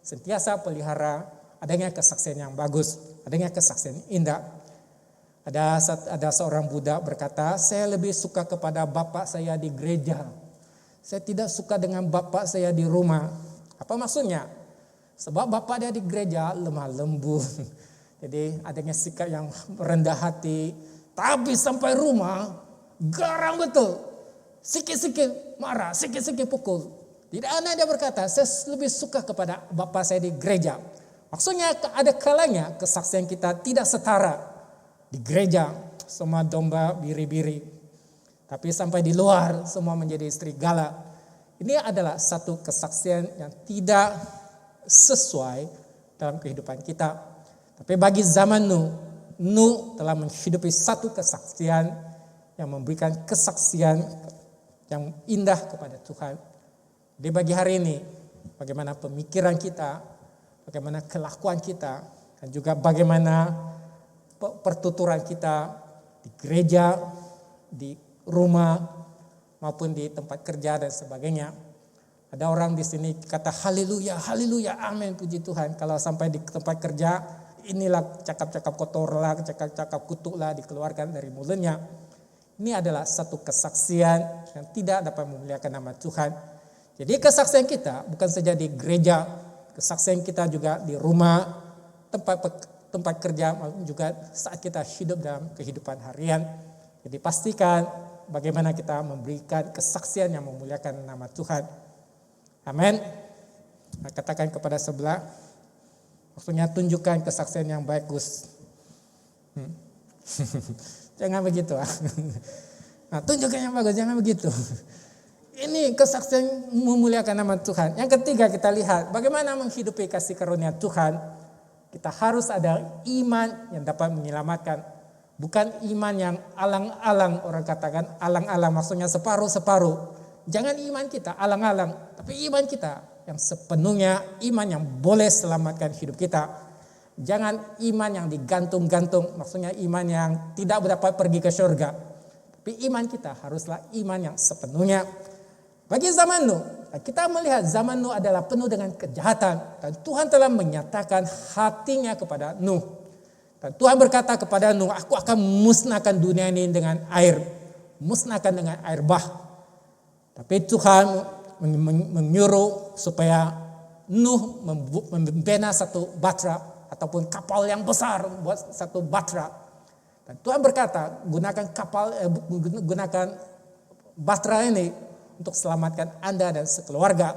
sentiasa pelihara adanya kesaksian yang bagus, adanya kesaksian indah. Ada seorang budak berkata, saya lebih suka kepada bapak saya di gereja, saya tidak suka dengan bapak saya di rumah. Apa maksudnya? Sebab bapak dia di gereja lemah lembut. Jadi adanya sikap yang rendah hati. Tapi sampai rumah garang betul. Sikit-sikit marah, sikit-sikit pukul. Tidak aneh dia berkata, saya lebih suka kepada bapak saya di gereja. Maksudnya ada kalanya kesaksian kita tidak setara. Di gereja semua domba biri-biri. Tapi sampai di luar semua menjadi serigala. Ini adalah satu kesaksian yang tidak sesuai dalam kehidupan kita. Tapi bagi zaman Nuh telah menghidupi satu kesaksian yang memberikan kesaksian yang indah kepada Tuhan. Di bagi hari ini, bagaimana pemikiran kita, bagaimana kelakuan kita, dan juga bagaimana pertuturan kita di gereja, di rumah, maupun di tempat kerja dan sebagainya. Ada orang di sini kata haleluya, haleluya, amin, puji Tuhan. Kalau sampai di tempat kerja, inilah cakap-cakap kotor lah, cakap-cakap kutuk lah dikeluarkan dari mulutnya. Ini adalah satu kesaksian yang tidak dapat memuliakan nama Tuhan. Jadi kesaksian kita bukan saja di gereja, kesaksian kita juga di rumah, tempat kerja, maupun juga saat kita hidup dalam kehidupan harian. Jadi pastikan bagaimana kita memberikan kesaksian yang memuliakan nama Tuhan. Amin. Nah, katakan kepada sebelah, maksudnya tunjukkan kesaksian yang bagus. Jangan begitu. Nah, tunjukkan yang bagus, jangan begitu. Ini kesaksian memuliakan nama Tuhan. Yang ketiga kita lihat bagaimana menghidupi kasih karunia Tuhan. Kita harus ada iman yang dapat menyelamatkan. Bukan iman yang alang-alang, orang katakan alang-alang maksudnya separuh-separuh. Jangan iman kita alang-alang, tapi iman kita yang sepenuhnya iman yang boleh selamatkan hidup kita. Jangan iman yang digantung-gantung, maksudnya iman yang tidak dapat pergi ke surga. Tapi iman kita haruslah iman yang sepenuhnya. Bagi zaman Nuh, kita melihat zaman Nuh adalah penuh dengan kejahatan. Dan Tuhan telah menyatakan hatinya kepada Nuh. Dan Tuhan berkata kepada Nuh, aku akan musnahkan dunia ini dengan air. Musnahkan dengan air bah. Tapi Tuhan menyuruh supaya Nuh membina satu batra ataupun kapal yang besar buat satu batra. Dan Tuhan berkata, gunakan batra ini untuk selamatkan Anda dan sekeluarga.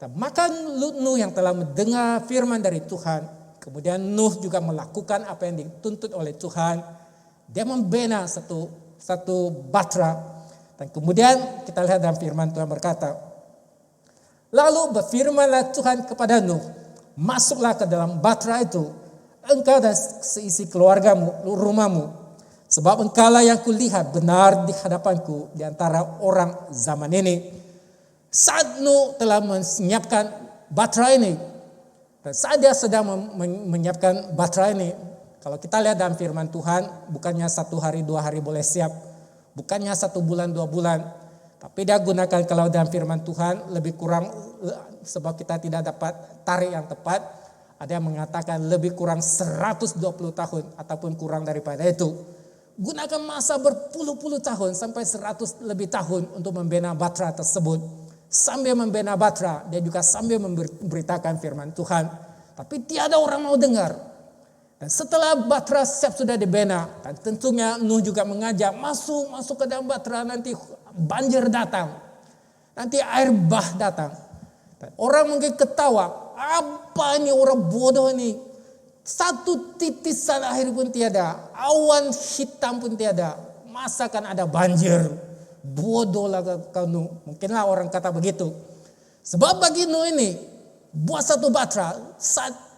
Dan maka Nuh yang telah mendengar firman dari Tuhan, kemudian Nuh juga melakukan apa yang dituntut oleh Tuhan. Dia membina satu batra. Dan kemudian kita lihat dalam firman Tuhan berkata, lalu berfirmanlah Tuhan kepada Nuh, masuklah ke dalam batra itu, engkau dan seisi keluargamu, rumahmu, sebab engkaulah yang kulihat benar di hadapanku di antara orang zaman ini. Saat Nuh telah menyiapkan batra ini, dan saat dia sedang menyiapkan batra ini, kalau kita lihat dalam firman Tuhan, bukannya 1 hari 2 hari boleh siap. Bukannya 1 bulan 2 bulan. Tapi dia gunakan kalau dalam firman Tuhan lebih kurang, sebab kita tidak dapat tarik yang tepat. Ada yang mengatakan lebih kurang 120 tahun ataupun kurang daripada itu. Gunakan masa berpuluh-puluh tahun sampai 100 lebih tahun untuk membina batra tersebut. Sambil membina batra, dia juga sambil memberitakan firman Tuhan. Tapi tiada orang mau dengar. Dan setelah batra siap sudah dibina, dan tentunya Nuh juga mengajak masuk ke dalam batra, nanti banjir datang, nanti air bah datang. Dan orang mungkin ketawa, apa ini orang bodoh ini? 1 titisan air pun tiada, awan hitam pun tiada, masa kan ada banjir? Bodohlah kau Nuh. Mungkinlah orang kata begitu. Sebab bagi Nuh ini, buat satu batra, saat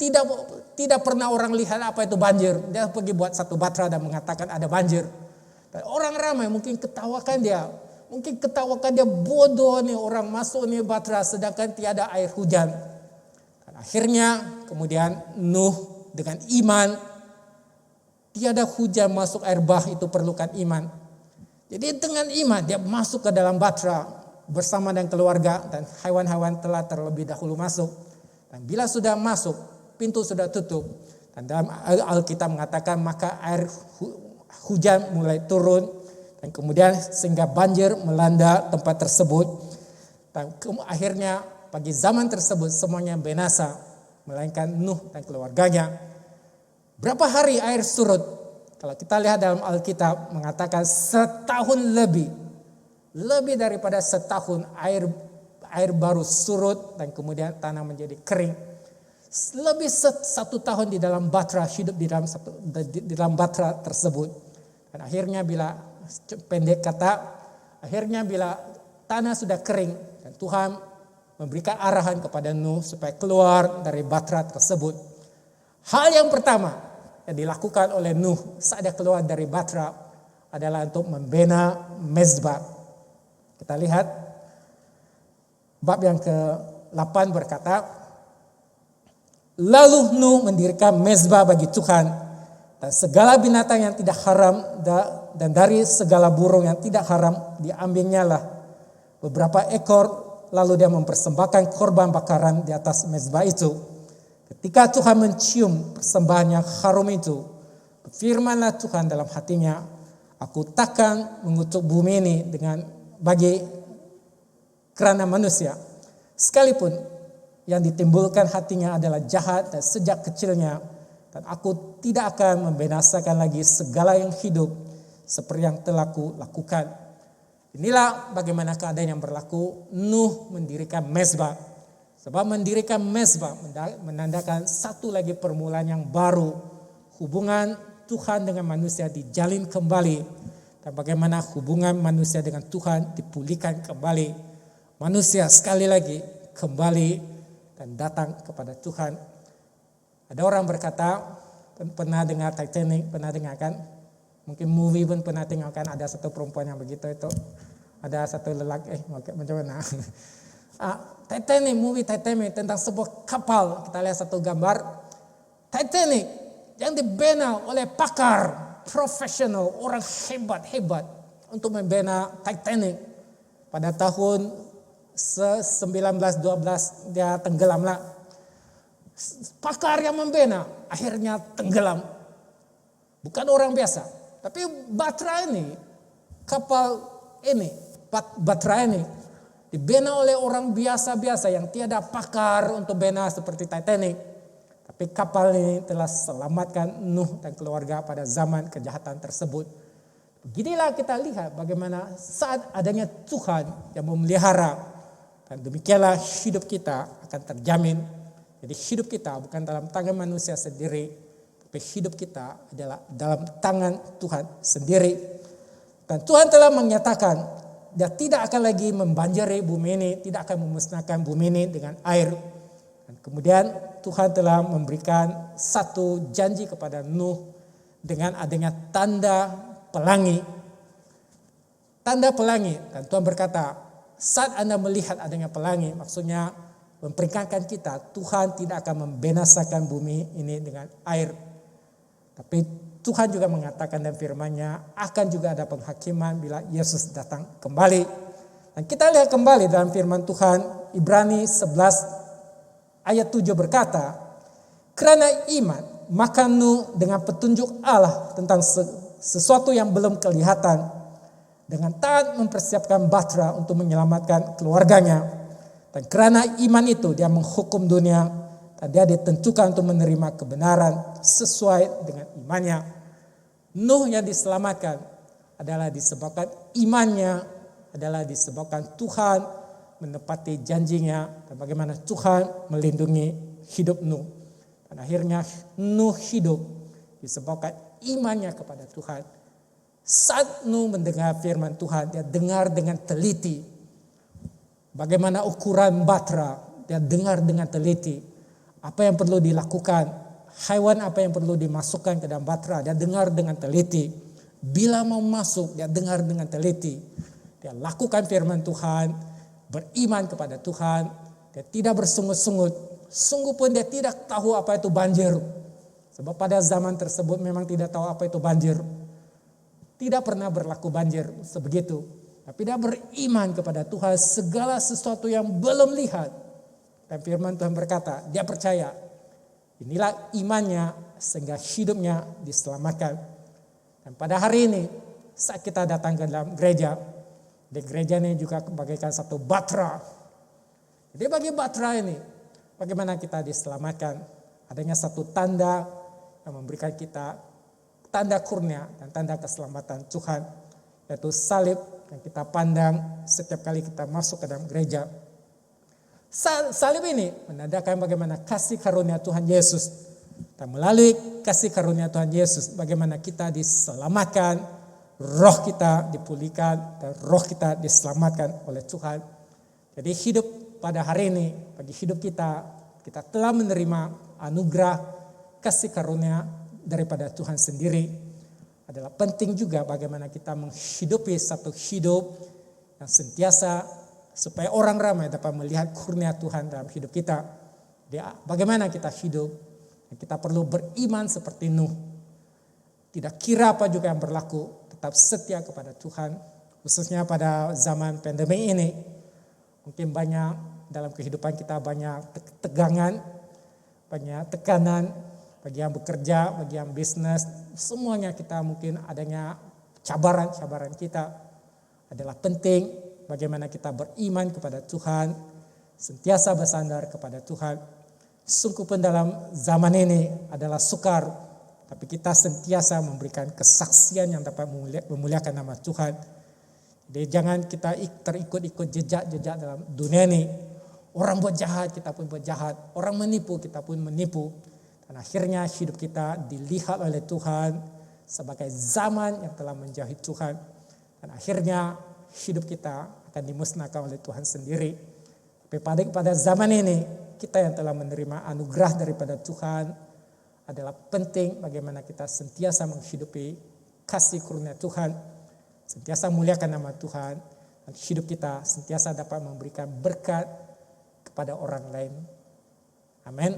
tidak pernah orang lihat apa itu banjir. Dia pergi buat satu batra dan mengatakan ada banjir. Dan orang ramai mungkin ketawakan dia. Mungkin ketawakan dia, bodoh nih orang masuk nih batra sedangkan tiada air hujan. Dan akhirnya kemudian Nuh dengan iman, tiada hujan masuk air bah itu perlukan iman. Jadi dengan iman dia masuk ke dalam batra bersama dengan keluarga, dan hewan-hewan telah terlebih dahulu masuk. Dan bila sudah masuk, pintu sudah tutup. Dan dalam Alkitab mengatakan maka air hujan mulai turun, dan kemudian sehingga banjir melanda tempat tersebut. Dan akhirnya pagi zaman tersebut semuanya binasa, melainkan Nuh dan keluarganya. Berapa hari air surut? Kalau kita lihat dalam Alkitab mengatakan setahun lebih daripada setahun air baru surut dan kemudian tanah menjadi kering. Lebih 1 tahun di dalam batra, hidup di dalam batra tersebut. Dan akhirnya bila bila tanah sudah kering dan Tuhan memberikan arahan kepada Nuh supaya keluar dari batra tersebut. Hal yang pertama yang dilakukan oleh Nuh saat dia keluar dari batra adalah untuk membina mezbah. Kita lihat bab yang ke-8 berkata, lalu Nuh mendirikan mezbah bagi Tuhan dan segala binatang yang tidak haram dan dari segala burung yang tidak haram diambilnya lah beberapa ekor, lalu dia mempersembahkan korban bakaran di atas mezbah itu. Ketika Tuhan mencium persembahan yang harum itu, berfirmanlah Tuhan dalam hatinya, aku takkan mengutuk bumi ini karena manusia, sekalipun yang ditimbulkan hatinya adalah jahat dan sejak kecilnya, dan aku tidak akan membinasakan lagi segala yang hidup seperti yang telah kulakukan. Inilah bagaimana keadaan yang berlaku. Nuh mendirikan mezbah. Sebab mendirikan mezbah menandakan satu lagi permulaan yang baru. Hubungan Tuhan dengan manusia dijalin kembali. Dan bagaimana hubungan manusia dengan Tuhan dipulihkan kembali. Manusia sekali lagi kembali dan datang kepada Tuhan. Ada orang berkata, pernah dengar Titanic, pernah dengar kan? Mungkin movie pun pernah tengok kan, ada satu perempuan yang begitu itu. Ada satu lelaki, macam mana? Titanic, movie Titanic tentang sebuah kapal. Kita lihat satu gambar. Titanic yang dibina oleh pakar, profesional, orang hebat untuk membina Titanic. Pada tahun 1912 dia tenggelamlah. Pakar yang membina akhirnya tenggelam. Bukan orang biasa. Tapi Batra ini, kapal ini, Batra ini dibina oleh orang biasa-biasa yang tiada pakar untuk bina seperti Titanic. Tapi kapal ini telah selamatkan Nuh dan keluarga pada zaman kejahatan tersebut. Beginilah kita lihat bagaimana saat adanya Tuhan yang memelihara, dan demikianlah hidup kita akan terjamin. Jadi hidup kita bukan dalam tangan manusia sendiri, tapi hidup kita adalah dalam tangan Tuhan sendiri. Dan Tuhan telah menyatakan dia tidak akan lagi membanjiri bumi ini, tidak akan memusnahkan bumi ini dengan air. Dan kemudian Tuhan telah memberikan satu janji kepada Nuh dengan adanya tanda pelangi. Tanda pelangi. Dan Tuhan berkata, saat Anda melihat adanya pelangi, maksudnya memperingatkan kita, Tuhan tidak akan membinasakan bumi ini dengan air. Tapi Tuhan juga mengatakan dalam firman-Nya akan juga ada penghakiman bila Yesus datang kembali. Dan kita lihat kembali dalam firman Tuhan, Ibrani 11 ayat 7 berkata, karena iman maka Nuh dengan petunjuk Allah tentang sesuatu yang belum kelihatan, dengan taat mempersiapkan Batra untuk menyelamatkan keluarganya. Dan karena iman itu dia menghukum dunia, dan dia ditentukan untuk menerima kebenaran sesuai dengan imannya. Nuh yang diselamatkan adalah disebabkan imannya, adalah disebabkan Tuhan menepati janjinya, dan bagaimana Tuhan melindungi hidup Nuh. Dan akhirnya Nuh hidup disebabkan imannya kepada Tuhan. Saat Nuh mendengar firman Tuhan, dia dengar dengan teliti. Bagaimana ukuran Batra, dia dengar dengan teliti. Apa yang perlu dilakukan, hewan apa yang perlu dimasukkan ke dalam Batra, dia dengar dengan teliti. Bila mau masuk, dia dengar dengan teliti. Dia lakukan firman Tuhan, beriman kepada Tuhan, dia tidak bersungut-sungut. Sungguh pun dia tidak tahu apa itu banjir. Sebab pada zaman tersebut memang tidak tahu apa itu banjir. Tidak pernah berlaku banjir sebegitu. Tapi dia beriman kepada Tuhan segala sesuatu yang belum lihat. Dan firman Tuhan berkata, dia percaya. Inilah imannya sehingga hidupnya diselamatkan. Dan pada hari ini, saat kita datang ke dalam gereja, di gereja ini juga bagaikan satu Batra. Jadi bagi Batra ini, bagaimana kita diselamatkan? Adanya satu tanda yang memberikan kita tanda kurnia dan tanda keselamatan Tuhan, yaitu salib yang kita pandang setiap kali kita masuk ke dalam gereja. Salib ini menandakan bagaimana kasih karunia Tuhan Yesus. Dan melalui kasih karunia Tuhan Yesus, bagaimana kita diselamatkan, roh kita dipulihkan, dan roh kita diselamatkan oleh Tuhan. Jadi hidup pada hari ini, bagi hidup kita telah menerima anugerah kasih karunia daripada Tuhan sendiri. adalah penting juga bagaimana kita menghidupi satu hidup yang sentiasa supaya orang ramai dapat melihat kurnia Tuhan dalam hidup kita. Bagaimana kita hidup? Kita perlu beriman seperti Nuh. Tidak kira apa juga yang berlaku, tetap setia kepada Tuhan. Khususnya pada zaman pandemi ini, mungkin banyak dalam kehidupan kita banyak tegangan, banyak tekanan, bagi yang bekerja, bagi yang bisnis, semuanya kita mungkin adanya cabaran kita adalah penting bagaimana kita beriman kepada Tuhan, sentiasa bersandar kepada Tuhan. Sungguh pun dalam zaman ini adalah sukar, tapi kita sentiasa memberikan kesaksian yang dapat memuliakan nama Tuhan. Jadi jangan kita terikut-ikut jejak-jejak dalam dunia ini. Orang buat jahat, kita pun buat jahat. Orang menipu, kita pun menipu. Dan akhirnya hidup kita dilihat oleh Tuhan sebagai zaman yang telah menjauhi Tuhan. Dan akhirnya hidup kita akan dimusnahkan oleh Tuhan sendiri. Tapi pada zaman ini, kita yang telah menerima anugerah daripada Tuhan adalah penting bagaimana kita sentiasa menghidupi kasih karunia Tuhan. Sentiasa muliakan nama Tuhan. Dan hidup kita sentiasa dapat memberikan berkat kepada orang lain. Amin.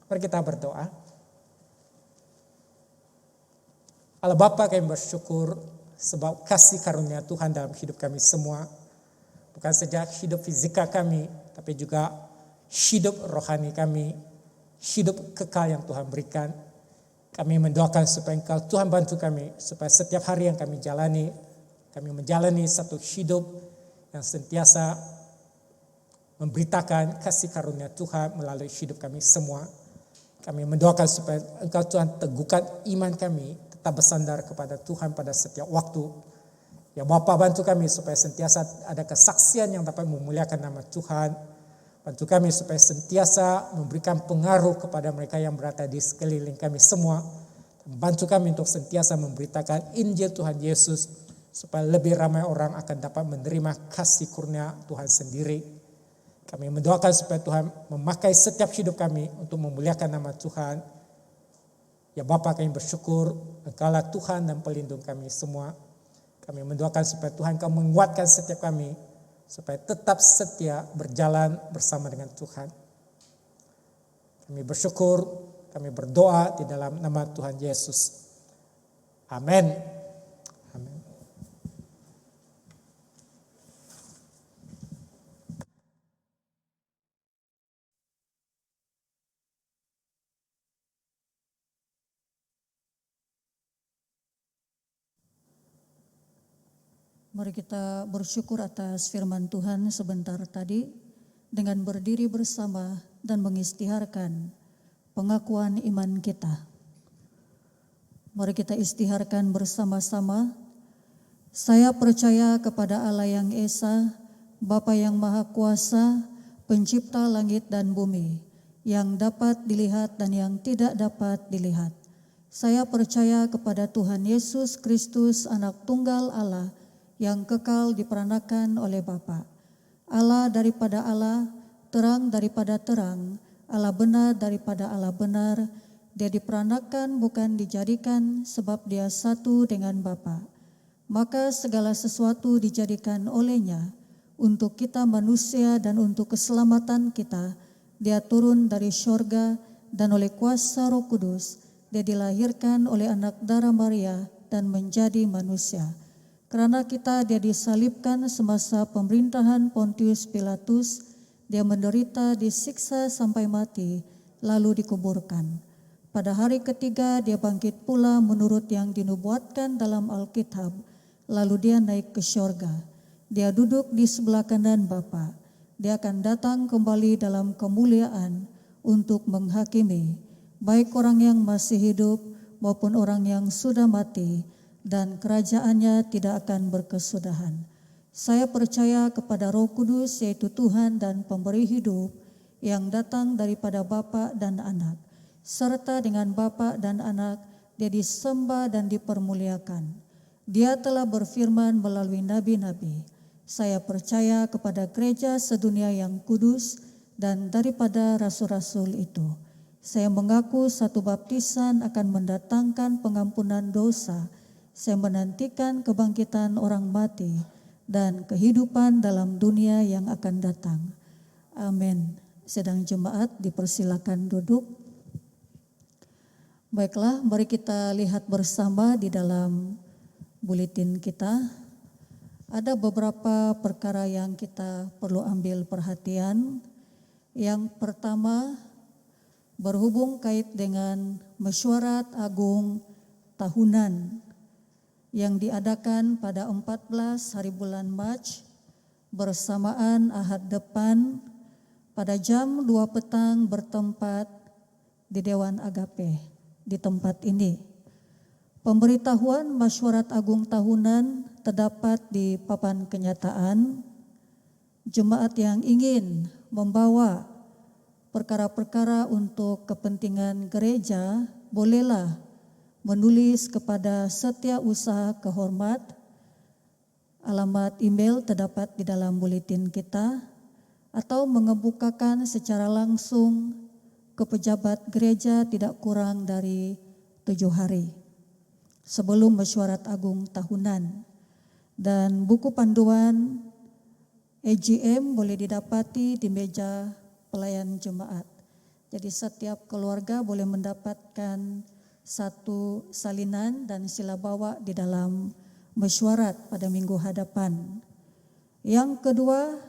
Mari kita berdoa. Allah Bapa, kami bersyukur sebab kasih karunia Tuhan dalam hidup kami semua. Bukan saja hidup fisika kami, tapi juga hidup rohani kami, hidup kekal yang Tuhan berikan. Kami mendoakan supaya Engkau Tuhan bantu kami, supaya setiap hari yang kami jalani, kami menjalani satu hidup yang sentiasa memberitakan kasih karunia Tuhan melalui hidup kami semua. Kami mendoakan supaya Engkau Tuhan teguhkan iman kami, tetap bersandar kepada Tuhan pada setiap waktu. Ya Bapa, bantu kami supaya sentiasa ada kesaksian yang dapat memuliakan nama Tuhan. Bantu kami supaya sentiasa memberikan pengaruh kepada mereka yang berada di sekeliling kami semua. Bantu kami untuk sentiasa memberitakan Injil Tuhan Yesus supaya lebih ramai orang akan dapat menerima kasih kurnia Tuhan sendiri. Kami mendoakan supaya Tuhan memakai setiap hidup kami untuk memuliakan nama Tuhan. Ya Bapa, kami bersyukur Engkaulah Tuhan dan pelindung kami semua. Kami mendoakan supaya Tuhan Kau menguatkan setiap kami supaya tetap setia berjalan bersama dengan Tuhan. Kami bersyukur, kami berdoa di dalam nama Tuhan Yesus. Amin. Amin. Mari kita bersyukur atas firman Tuhan sebentar tadi dengan berdiri bersama dan mengistiharkan pengakuan iman kita. Mari kita istiharkan bersama-sama. Saya percaya kepada Allah yang Esa, Bapa yang Maha Kuasa, Pencipta langit dan bumi, yang dapat dilihat dan yang tidak dapat dilihat. Saya percaya kepada Tuhan Yesus Kristus, Anak Tunggal Allah, yang kekal diperanakan oleh Bapa. Allah daripada Allah, terang daripada terang, Allah benar daripada Allah benar. Dia diperanakan bukan dijadikan, sebab Dia satu dengan Bapa. Maka segala sesuatu dijadikan olehnya untuk kita manusia dan untuk keselamatan kita. Dia turun dari syurga dan oleh kuasa Roh Kudus Dia dilahirkan oleh anak darah Maria dan menjadi manusia. Karena kita Dia disalibkan semasa pemerintahan Pontius Pilatus, Dia menderita, disiksa sampai mati, lalu dikuburkan. Pada hari ketiga Dia bangkit pula menurut yang dinubuatkan dalam Alkitab, lalu Dia naik ke syurga. Dia duduk di sebelah kanan Bapa. Dia akan datang kembali dalam kemuliaan untuk menghakimi, baik orang yang masih hidup maupun orang yang sudah mati, dan kerajaannya tidak akan berkesudahan. Saya percaya kepada Roh Kudus, yaitu Tuhan dan pemberi hidup, yang datang daripada Bapa dan Anak, serta dengan Bapa dan Anak Dia disembah dan dipermuliakan. Dia telah berfirman melalui nabi-nabi. Saya percaya kepada gereja sedunia yang kudus dan daripada rasul-rasul itu. Saya mengaku satu baptisan akan mendatangkan pengampunan dosa. Saya menantikan kebangkitan orang mati dan kehidupan dalam dunia yang akan datang. Amin. Sedang jemaat dipersilakan duduk. Baiklah, mari kita lihat bersama di dalam buletin kita. Ada beberapa perkara yang kita perlu ambil perhatian. Yang pertama, berhubung kait dengan mesyuarat agung tahunan yang diadakan pada 14 hari bulan Mac bersamaan Ahad depan pada jam 2 petang bertempat di Dewan Agape di tempat ini. Pemberitahuan mesyuarat agung tahunan terdapat di papan kenyataan. Jemaat yang ingin membawa perkara-perkara untuk kepentingan gereja bolehlah menulis kepada Setiausaha Kehormat. Alamat email terdapat di dalam buletin kita, atau mengemukakan secara langsung ke pejabat gereja tidak kurang dari 7 hari sebelum mesyuarat agung tahunan. Dan buku panduan EGM boleh didapati di meja pelayan jemaat. Jadi setiap keluarga boleh mendapatkan satu salinan dan sila bawa di dalam mesyuarat pada minggu hadapan. Yang kedua,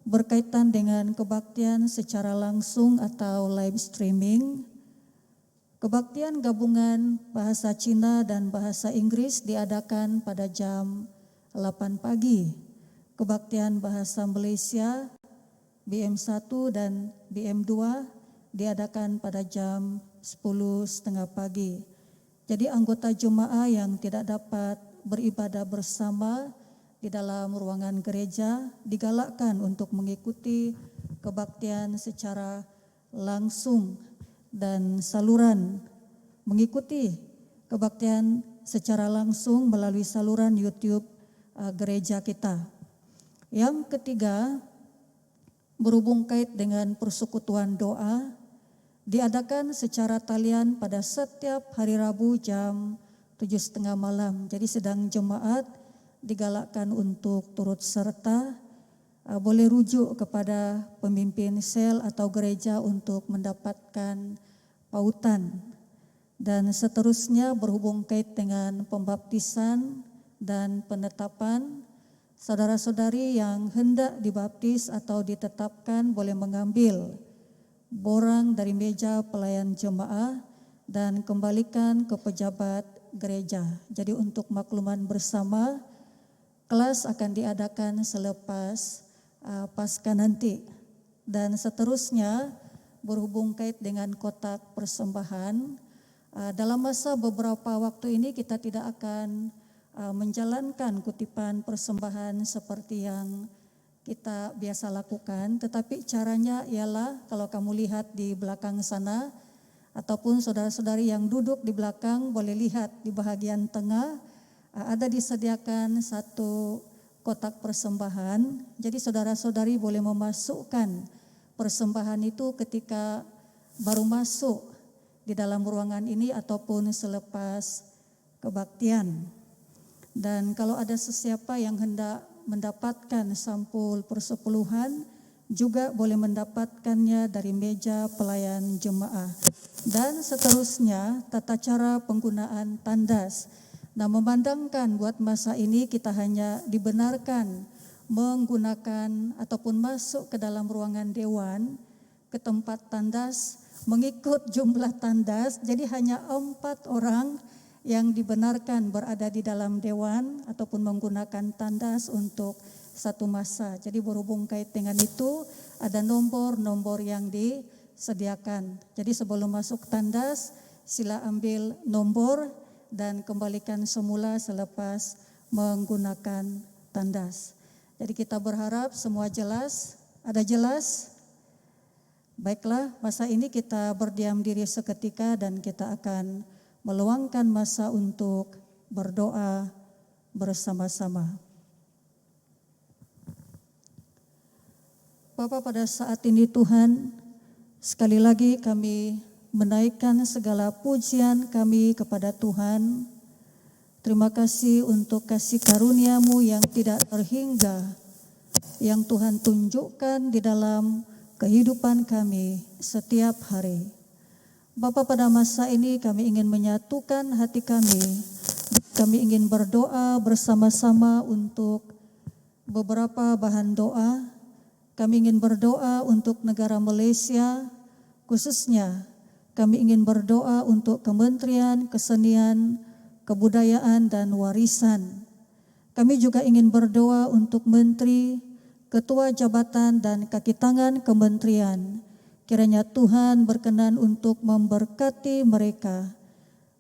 berkaitan dengan kebaktian secara langsung atau live streaming. Kebaktian gabungan bahasa Cina dan bahasa Inggris diadakan pada jam 8 pagi. Kebaktian bahasa Malaysia BM1 dan BM2 diadakan pada jam 10.30 pagi. Jadi anggota jemaah yang tidak dapat beribadah bersama di dalam ruangan gereja digalakkan untuk mengikuti kebaktian secara langsung dan saluran, mengikuti kebaktian secara langsung melalui saluran YouTube gereja kita. Yang ketiga, berhubung kait dengan persekutuan doa, diadakan secara talian pada setiap hari Rabu jam 7.30 malam. Jadi sedang jemaat digalakkan untuk turut serta, boleh rujuk kepada pemimpin sel atau gereja untuk mendapatkan pautan. Dan seterusnya berhubung kait dengan pembaptisan dan penetapan, saudara-saudari yang hendak dibaptis atau ditetapkan boleh mengambil borang dari meja pelayan jemaah dan kembalikan ke pejabat gereja. Jadi untuk makluman bersama, kelas akan diadakan selepas Paskah nanti. Dan seterusnya berhubung kait dengan kotak persembahan, dalam masa beberapa waktu ini kita tidak akan menjalankan kutipan persembahan seperti yang kita biasa lakukan, tetapi caranya ialah kalau kamu lihat di belakang sana ataupun saudara-saudari yang duduk di belakang boleh lihat di bahagian tengah ada disediakan satu kotak persembahan. Jadi saudara-saudari boleh memasukkan persembahan itu ketika baru masuk di dalam ruangan ini ataupun selepas kebaktian. Dan kalau ada sesiapa yang hendak mendapatkan sampul persepuluhan, juga boleh mendapatkannya dari meja pelayan jemaah. Dan seterusnya tata cara penggunaan tandas. Nah, memandangkan buat masa ini kita hanya dibenarkan menggunakan ataupun masuk ke dalam ruangan dewan ke tempat tandas mengikut jumlah tandas. Jadi hanya 4 orang yang dibenarkan berada di dalam dewan ataupun menggunakan tandas untuk satu masa. Jadi berhubung kait dengan itu ada nomor-nomor yang disediakan. Jadi sebelum masuk tandas sila ambil nomor dan kembalikan semula selepas menggunakan tandas. Jadi kita berharap semua jelas. Ada jelas? Baiklah, masa ini kita berdiam diri seketika dan kita akan meluangkan masa untuk berdoa bersama-sama. Bapa, pada saat ini Tuhan, sekali lagi kami menaikkan segala pujian kami kepada Tuhan. Terima kasih untuk kasih karunia-Mu yang tidak terhingga, yang Tuhan tunjukkan di dalam kehidupan kami setiap hari. Bapa, pada masa ini kami ingin menyatukan hati kami. Kami ingin berdoa bersama-sama untuk beberapa bahan doa. Kami ingin berdoa untuk negara Malaysia, khususnya kami ingin berdoa untuk Kementerian Kesenian, Kebudayaan dan Warisan. Kami juga ingin berdoa untuk menteri, ketua jabatan dan kaki tangan kementerian. Kiranya Tuhan berkenan untuk memberkati mereka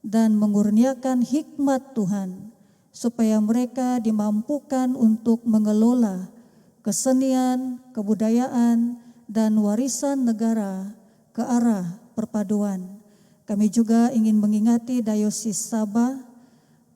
dan mengurniakan hikmat Tuhan, supaya mereka dimampukan untuk mengelola kesenian, kebudayaan, dan warisan negara ke arah perpaduan. Kami juga ingin mengingati Dayosis Sabah.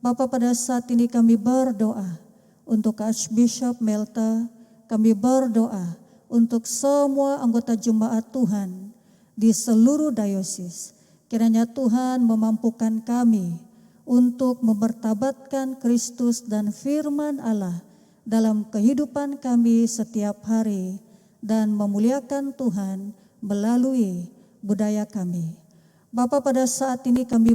Bapa, pada saat ini kami berdoa untuk Archbishop Melta, kami berdoa untuk semua anggota jemaat Tuhan di seluruh dayosis. Kiranya Tuhan memampukan kami untuk mempertabatkan Kristus dan firman Allah dalam kehidupan kami setiap hari dan memuliakan Tuhan melalui budaya kami. Bapa, pada saat ini kami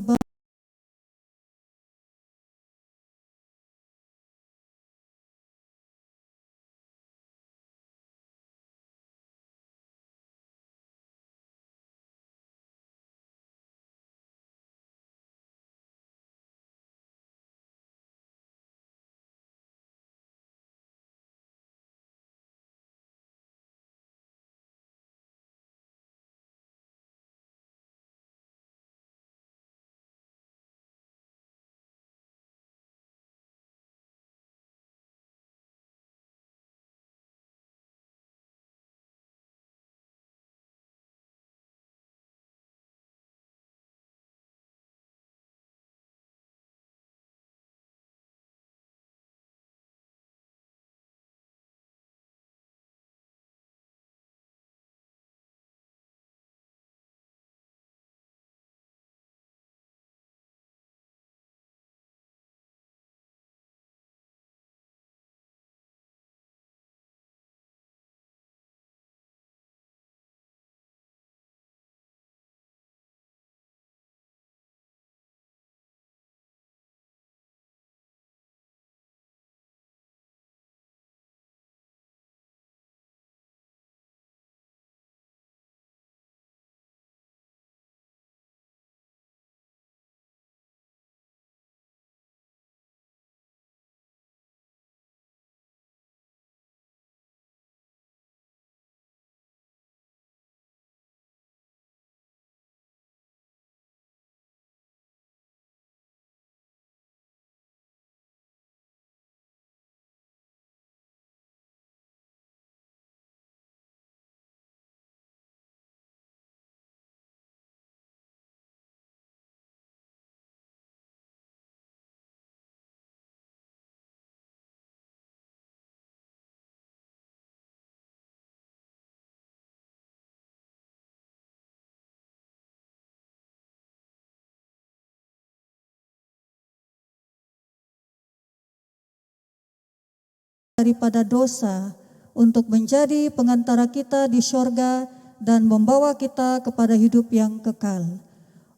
daripada dosa untuk menjadi pengantara kita di sorga dan membawa kita kepada hidup yang kekal.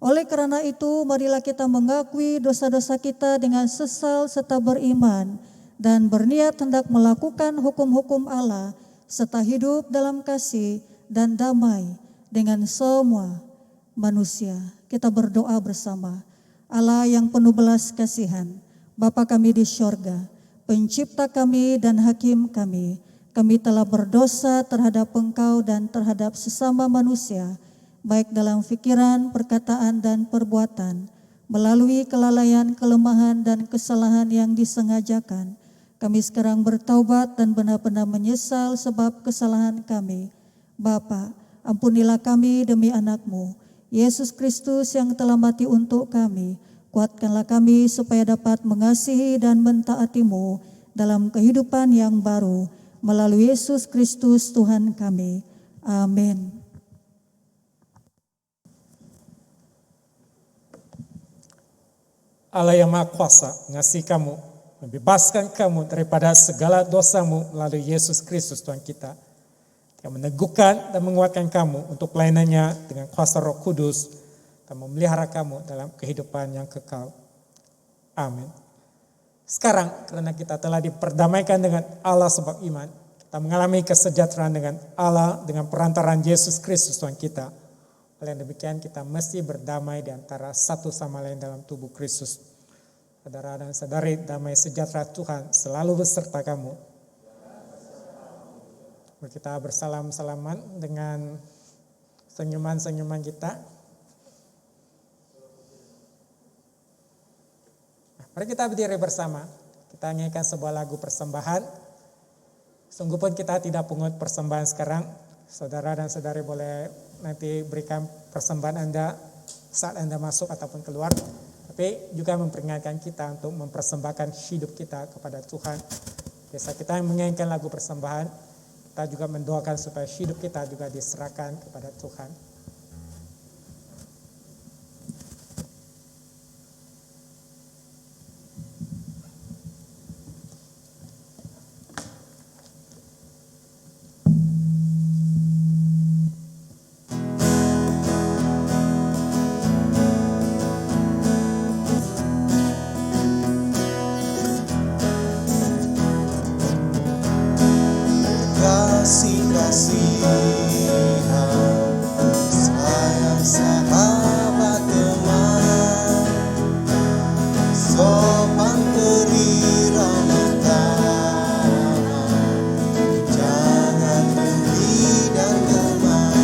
Oleh karena itu, marilah kita mengakui dosa-dosa kita dengan sesal serta beriman dan berniat hendak melakukan hukum-hukum Allah serta hidup dalam kasih dan damai dengan semua manusia. Kita berdoa bersama. Allah yang penuh belas kasihan, Bapa kami di sorga, Pencipta kami dan Hakim kami, kami telah berdosa terhadap Engkau dan terhadap sesama manusia, baik dalam pikiran, perkataan, dan perbuatan, melalui kelalaian, kelemahan, dan kesalahan yang disengajakan. Kami sekarang bertaubat dan benar-benar menyesal sebab kesalahan kami. Bapa, ampunilah kami demi anak-Mu, Yesus Kristus yang telah mati untuk kami. Kuatkanlah kami supaya dapat mengasihi dan mentaati-Mu dalam kehidupan yang baru, melalui Yesus Kristus Tuhan kami. Amin. Allah yang Maha Kuasa mengasihi kamu, membebaskan kamu daripada segala dosamu melalui Yesus Kristus Tuhan kita, yang meneguhkan dan menguatkan kamu untuk pelayanannya dengan kuasa Roh Kudus dan memelihara kamu dalam kehidupan yang kekal. Amin. Sekarang karena kita telah diperdamaikan dengan Allah sebab iman, kita mengalami kesejahteraan dengan Allah dengan perantaraan Yesus Kristus Tuhan kita. Oleh demikian kita mesti berdamai di antara satu sama lain dalam tubuh Kristus. Saudara dan saudari, damai sejahtera Tuhan selalu beserta kamu. Kita bersalam-salaman dengan senyuman-senyuman kita. Mari kita berdiri bersama. Kita nyanyikan sebuah lagu persembahan. Sungguh pun kita tidak pungut persembahan sekarang. Saudara dan saudari boleh nanti berikan persembahan Anda saat Anda masuk ataupun keluar. Tapi juga memperingatkan kita untuk mempersembahkan hidup kita kepada Tuhan. Biasa kita menyanyikan lagu persembahan, kita juga mendoakan supaya hidup kita juga diserahkan kepada Tuhan. Sayang sahabat teman, sopan teri ramah tamah, jangan dengki dan gemar.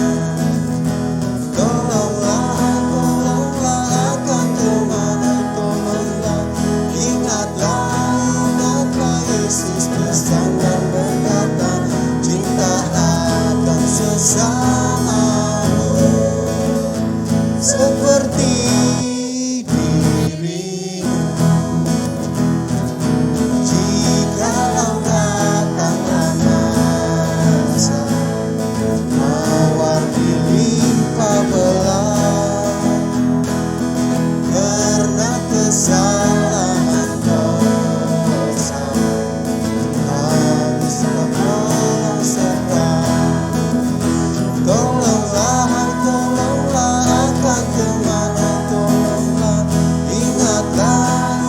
Tolonglah akan teman, tolonglah. Ingatlah Yesus pesan dan berkata, cinta akan sesamamu seperti dirimu. Jikalau datanglah masa mawar dilimpah belah karena kesalahan dosa, haruslah tolong serta. Tolonglah akan teman, tolonglah. Ingatlah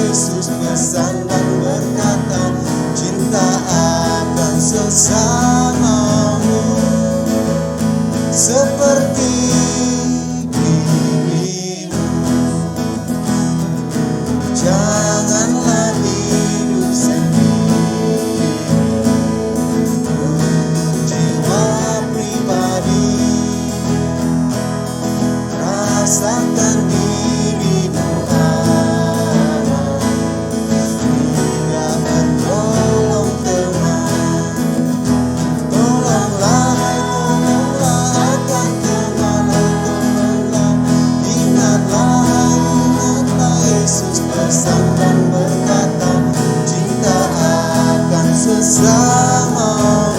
Yesus pesan dan berkata, cinta akan sesamamu seperti dirimu. Janganlah hidup sendiri untuk jiwa pribadi. Rasakan dirimu aman, hingga bertolong teman. Tolonglah akan teman, tolonglah. Ingatlah Yesus pesan dan berkata, cinta akan sesamamu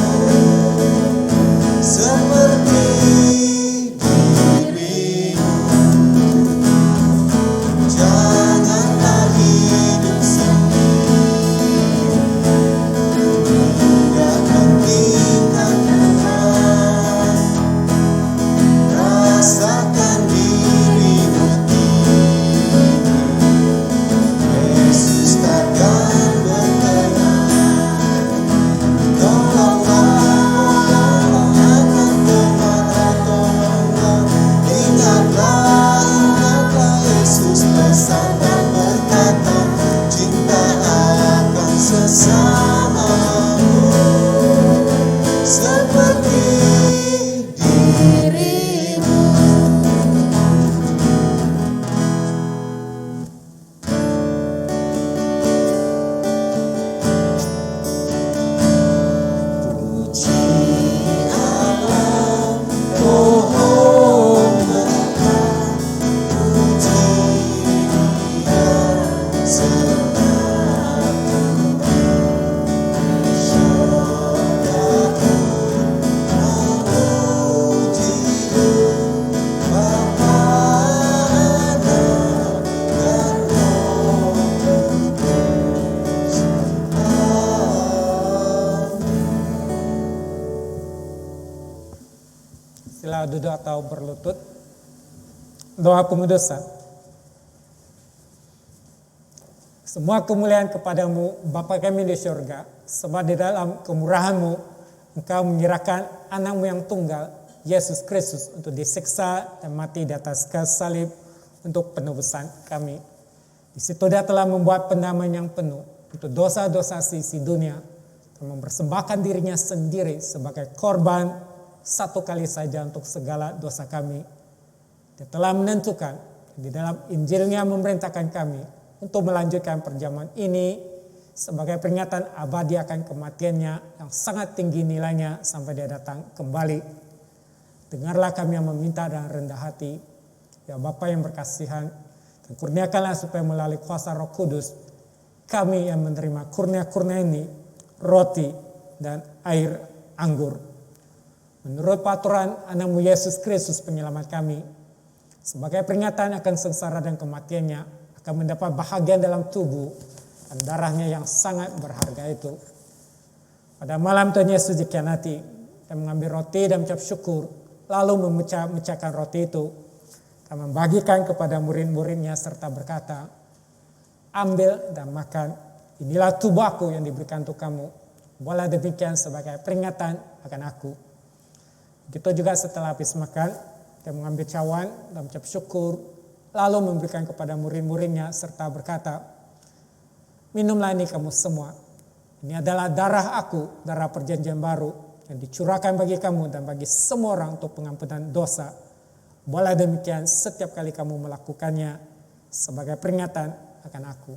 seperti dirimu. Janganlah hidup sendiri, hingga pentingkan Tuhan. Rasakan dirimu tinggi, sila duduk atau berlutut. Doa pengudusan. Semua kemuliaan kepadamu Bapa kami di surga, sebab di dalam kemurahan-Mu Engkau menyerahkan anak-Mu yang tunggal, Yesus Kristus, untuk disiksa dan mati di atas kayu salib untuk penebusan kami. Di situ Dia telah membuat pendamaian yang penuh untuk dosa-dosa sisi dunia dan mempersembahkan dirinya sendiri sebagai korban satu kali saja untuk segala dosa kami. Dia telah menentukan di dalam Injilnya memerintahkan kami untuk melanjutkan perjamuan ini sebagai peringatan abadi akan kematiannya yang sangat tinggi nilainya sampai Dia datang kembali. Dengarlah kami yang meminta dengan rendah hati, ya Bapa yang berkasihan, dan kurniakanlah supaya melalui kuasa Roh Kudus kami yang menerima kurnia-kurnia ini, roti dan air anggur. Menurut paturan anak-Mu Yesus Kristus penyelamat kami, sebagai peringatan akan sengsara dan kematiannya, akan mendapat bahagian dalam tubuh dan darahnya yang sangat berharga itu. Pada malam Tuhan Yesus dikhianati dan mengambil roti dan mengucap syukur, lalu memecahkan roti itu dan membagikan kepada murid-muridnya serta berkata, ambil dan makan, inilah tubuhku yang diberikan untuk kamu. Buatlah demikian sebagai peringatan akan aku. Begitu juga setelah habis makan, Dia mengambil cawan dan mengucap syukur, lalu memberikan kepada murid-muridnya serta berkata, minumlah ini kamu semua. Ini adalah darah aku, darah perjanjian baru yang dicurahkan bagi kamu dan bagi semua orang untuk pengampunan dosa. Buatlah demikian setiap kali kamu melakukannya sebagai peringatan akan aku.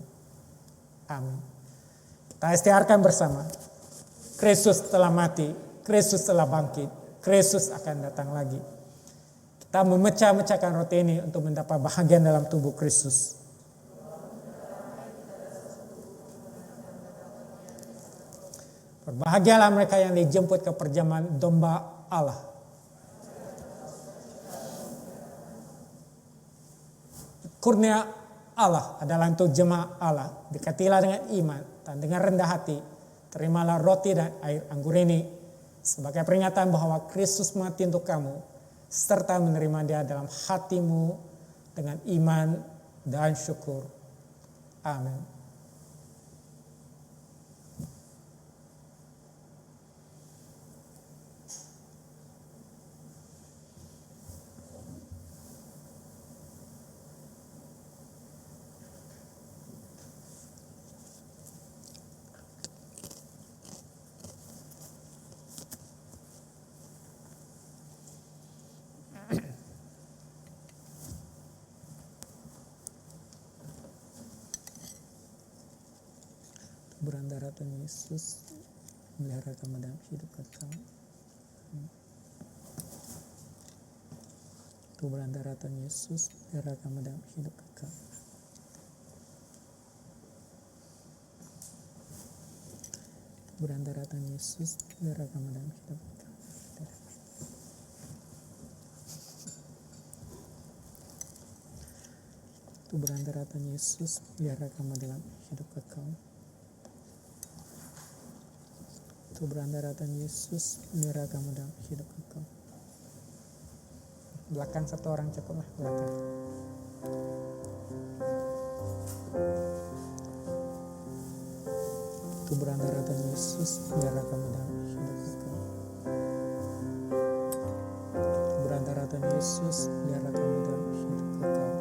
Amin. Kita istiharkan bersama. Kristus telah mati, Kristus telah bangkit, Kristus akan datang lagi. Kita memecah-mecahkan roti ini untuk mendapat bahagian dalam tubuh Kristus. Berbahagialah mereka yang dijemput ke perjamuan domba Allah. Kurnia Allah adalah untuk jemaah Allah. Dekatilah dengan iman dan dengan rendah hati. Terimalah roti dan air anggur ini sebagai peringatan bahwa Kristus mati untuk kamu, serta menerima Dia dalam hatimu dengan iman dan syukur. Amin. Berandara Tuhan Yesus, melihara kami dalam hidup kekal. Itu berandara Tuhan Yesus, melihara kami dalam hidup kekal. Berandara Tuhan Yesus, melihara kami dalam hidup kekal. Itu berandara Tuhan Yesus, melihara kami dalam hidup kekal. Itu berandara Tuhan Yesus, melihara kamu dalam hidup kekal. Belakang satu orang cukuplah, belakang. Itu berandara Tuhan Yesus, melihara kamu dalam hidup kekal. Itu berandara Tuhan Yesus, melihara kamu dalam hidup kekal.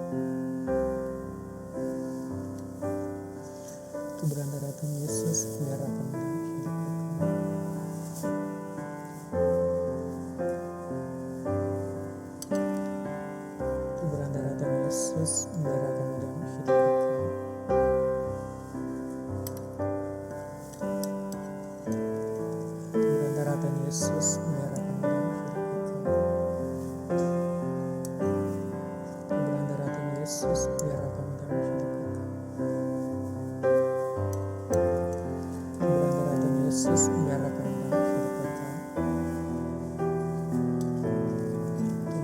Itu berandara Tuhan Yesus, melihara kamu dalam hidup kekal. Yesus, melihara kamu dalam hidup kekal. Berandara Tuhan Yesus, melihara kamu dalam hidup kekal. Berandara Tuhan Yesus, melihara kamu dalam hidup kekal. Berandara Tuhan Yesus, melihara kamu dalam hidup kekal.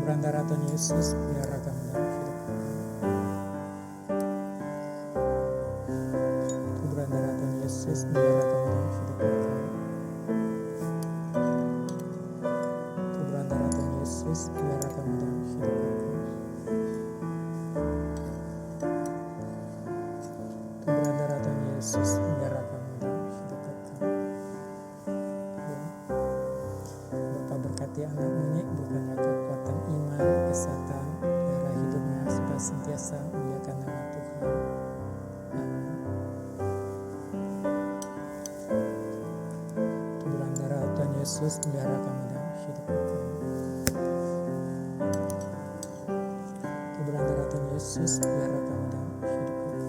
Berandara Tuhan Yesus, melihara kamu dalam hidup kekal. Yesus, melihara kamu dalam hidup kekal. Itu berandara Tuhan Yesus, melihara Yesus, biarlah kami dalam hidup kami. Bapa berkati anakmu ini, berikanlah kekuatan iman, kesehatan, biarlah hidupnya supaya sentiasa memuliakan nama Tuhan. Amin. Tubuh darah Tuhan Yesus, biarlah kami dalam hidup kami. Tubuh darah Tuhan Yesus, biarlah kami dalam hidup kami.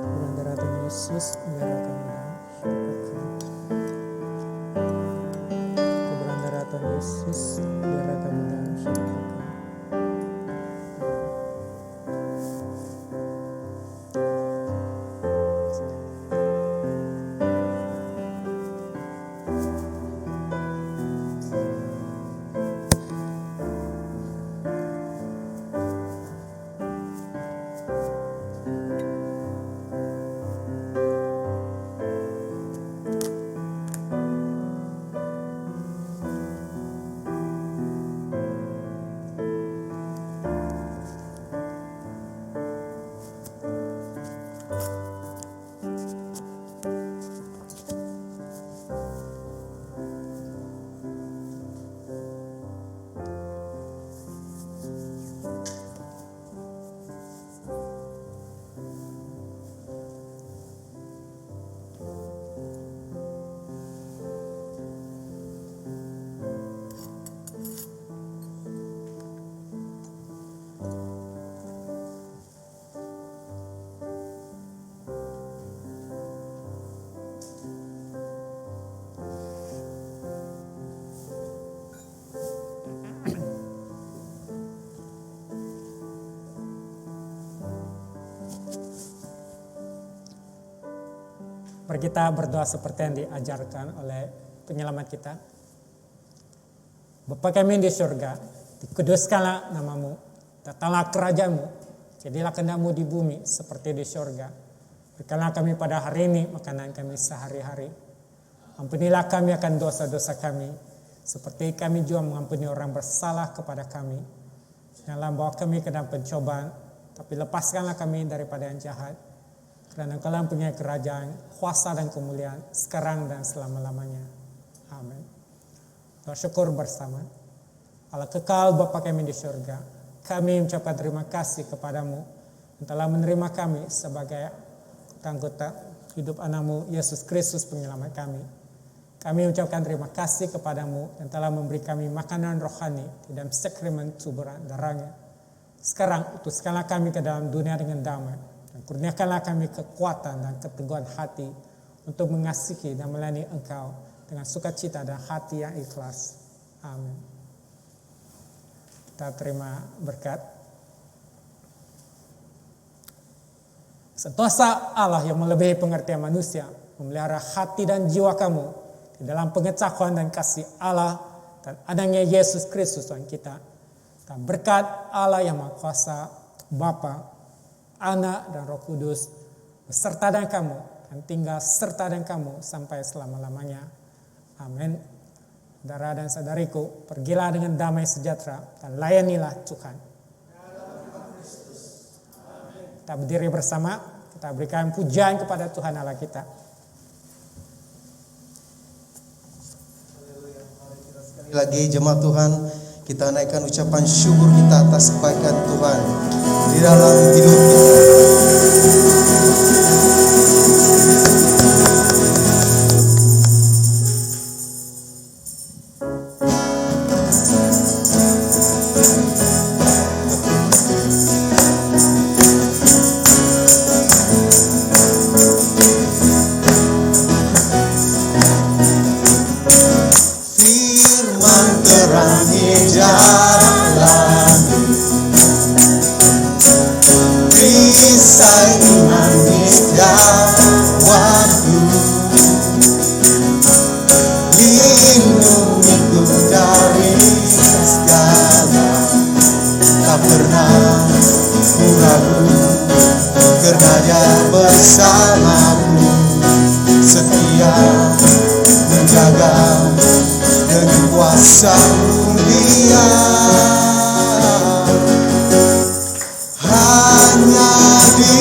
Tubuh darah Tuhan Yesus, biarlah kami dalam hidup kami. Tubuh darah Tuhan Yesus, biarlah kami dalam hidup kami. Mari kita berdoa seperti yang diajarkan oleh penyelamat kita. Bapa kami di surga, dikuduskanlah namamu, datanglah kerajaanmu, jadilah kehendak-mu di bumi seperti di surga. Berikanlah kami pada hari ini makanan kami sehari-hari. Ampunilah kami akan dosa-dosa kami, seperti kami juga mengampuni orang bersalah kepada kami. Janganlah bawa kami ke dalam pencobaan, tapi lepaskanlah kami daripada yang jahat. Karena Engkau yang punya kerajaan, kuasa dan kemuliaan sekarang dan selama-lamanya. Amin. Doa syukur bersama. Allah kekal Bapa kami di surga, kami mengucapkan terima kasih kepadamu yang telah menerima kami sebagai anggota hidup anakmu Yesus Kristus penyelamat kami. Kami mengucapkan terima kasih kepadamu yang telah memberi kami makanan rohani di dalam sakramen tubuh dan darahnya. Sekarang utuskanlah kami ke dalam dunia dengan damai. Dan kurniakanlah kami kekuatan dan keteguhan hati untuk mengasihi dan melayani Engkau dengan sukacita dan hati yang ikhlas. Amin. Kita terima berkat. Sentosa Allah yang melebihi pengertian manusia memelihara hati dan jiwa kamu di dalam pengetahuan dan kasih Allah dan adanya Yesus Kristus Tuhan kita. Dan berkat Allah yang Maha Kuasa, Bapa, Anak dan Roh Kudus beserta dengan kamu dan tinggal serta dengan kamu sampai selama-lamanya. Amin. Saudara dan saudariku, pergilah dengan damai sejahtera dan layanilah Tuhan. Kita berdiri bersama, kita berikan pujian kepada Tuhan Allah kita. Sekali lagi jemaat Tuhan, kita naikkan ucapan syukur kita atas kebaikan Tuhan di dalam hidup kita. Firman terangi jalan, perisai iman di waktu, lindungiku dari segala, tak pernah ku ragu, karena Dia bersamaku, setia menjaga dengan kuasa Dia. Hanya di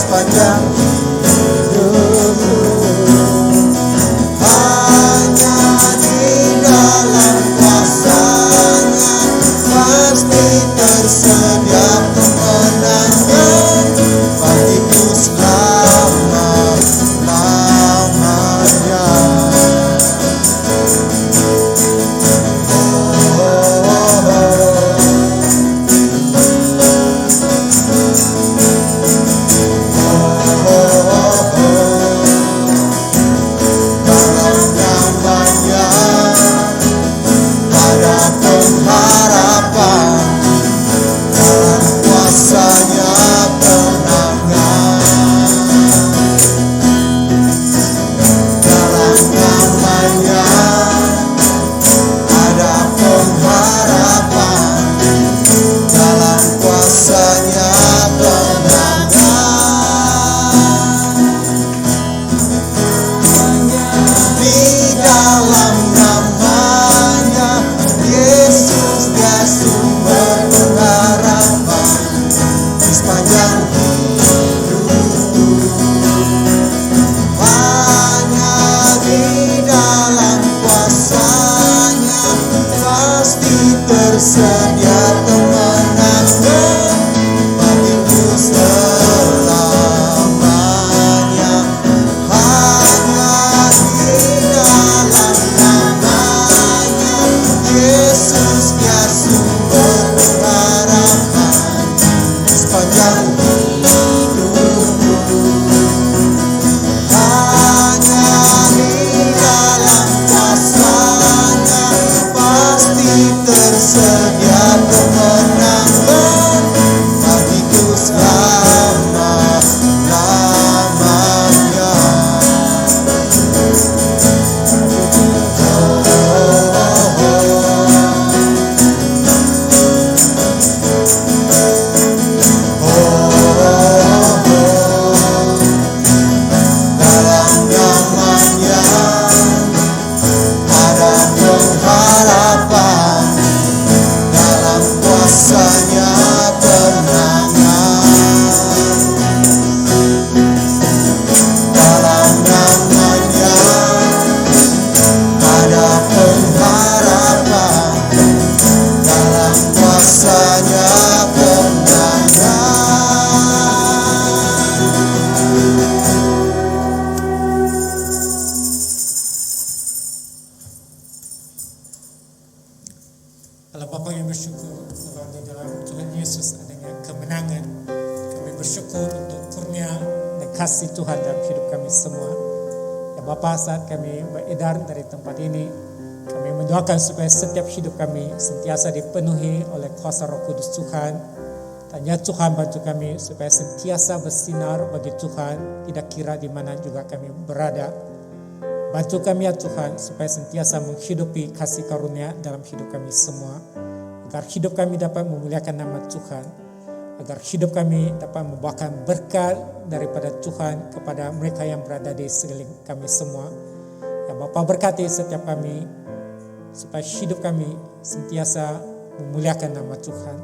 sepanjang hidupku. Hanya di dalam kuasa-Nya pasti tersedia kemenangan bagiku selama-lamanya. Dalam namanya ada pengharapan, dalam kuasa-Nya kemenangan. Dalam namanya ada pengharapan, dalam kuasa-Nya kemenangan. Di dalam namanya Yesus dia sumber pengharapan di sepanjang hidupku. Hanya di dalam kuasa-Nya pasti tersedia kemenangan bagiku selamanya. Hanya di dalam namanya Yesus dia sumber pengharapan di sepanjang hidupku. Hanya di dalam kuasa-Nya pasti tersedia kemenangan bagiku selama-lamanya. Dalam namanya ada pengharapan, dalam kuasa-Nya kemenangan. Dalam namanya ada pengharapan, dalam kuasa-Nya kemenangan. Allah Bapa yang bersyukur sebab di dalam Tuhan Yesus adanya kemenangan. Kami bersyukur untuk kurnia dan kasih Tuhan dalam hidup kami semua. Ya Bapa, saat kami beredar dari tempat ini, kami mendoakan supaya setiap hidup kami sentiasa dipenuhi oleh kuasa Roh Kudus Tuhan. Dan ya Tuhan, bantu kami supaya sentiasa bersinar bagi Tuhan, tidak kira di mana juga kami berada. Bantu kami ya Tuhan supaya sentiasa menghidupi kasih karunia dalam hidup kami semua, agar hidup kami dapat memuliakan nama Tuhan, agar hidup kami dapat membawakan berkat daripada Tuhan kepada mereka yang berada di sekeliling kami semua. Ya Bapa, berkati setiap kami supaya hidup kami sentiasa memuliakan nama Tuhan.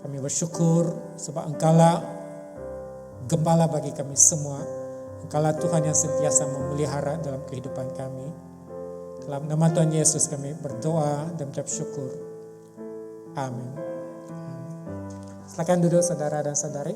Kami bersyukur sebab Engkaulah gembala bagi kami semua. Engkaulah Tuhan yang sentiasa memelihara dalam kehidupan kami. Dalam nama Tuhan Yesus kami berdoa dan mengucap syukur. Amin. Silakan duduk saudara dan saudari.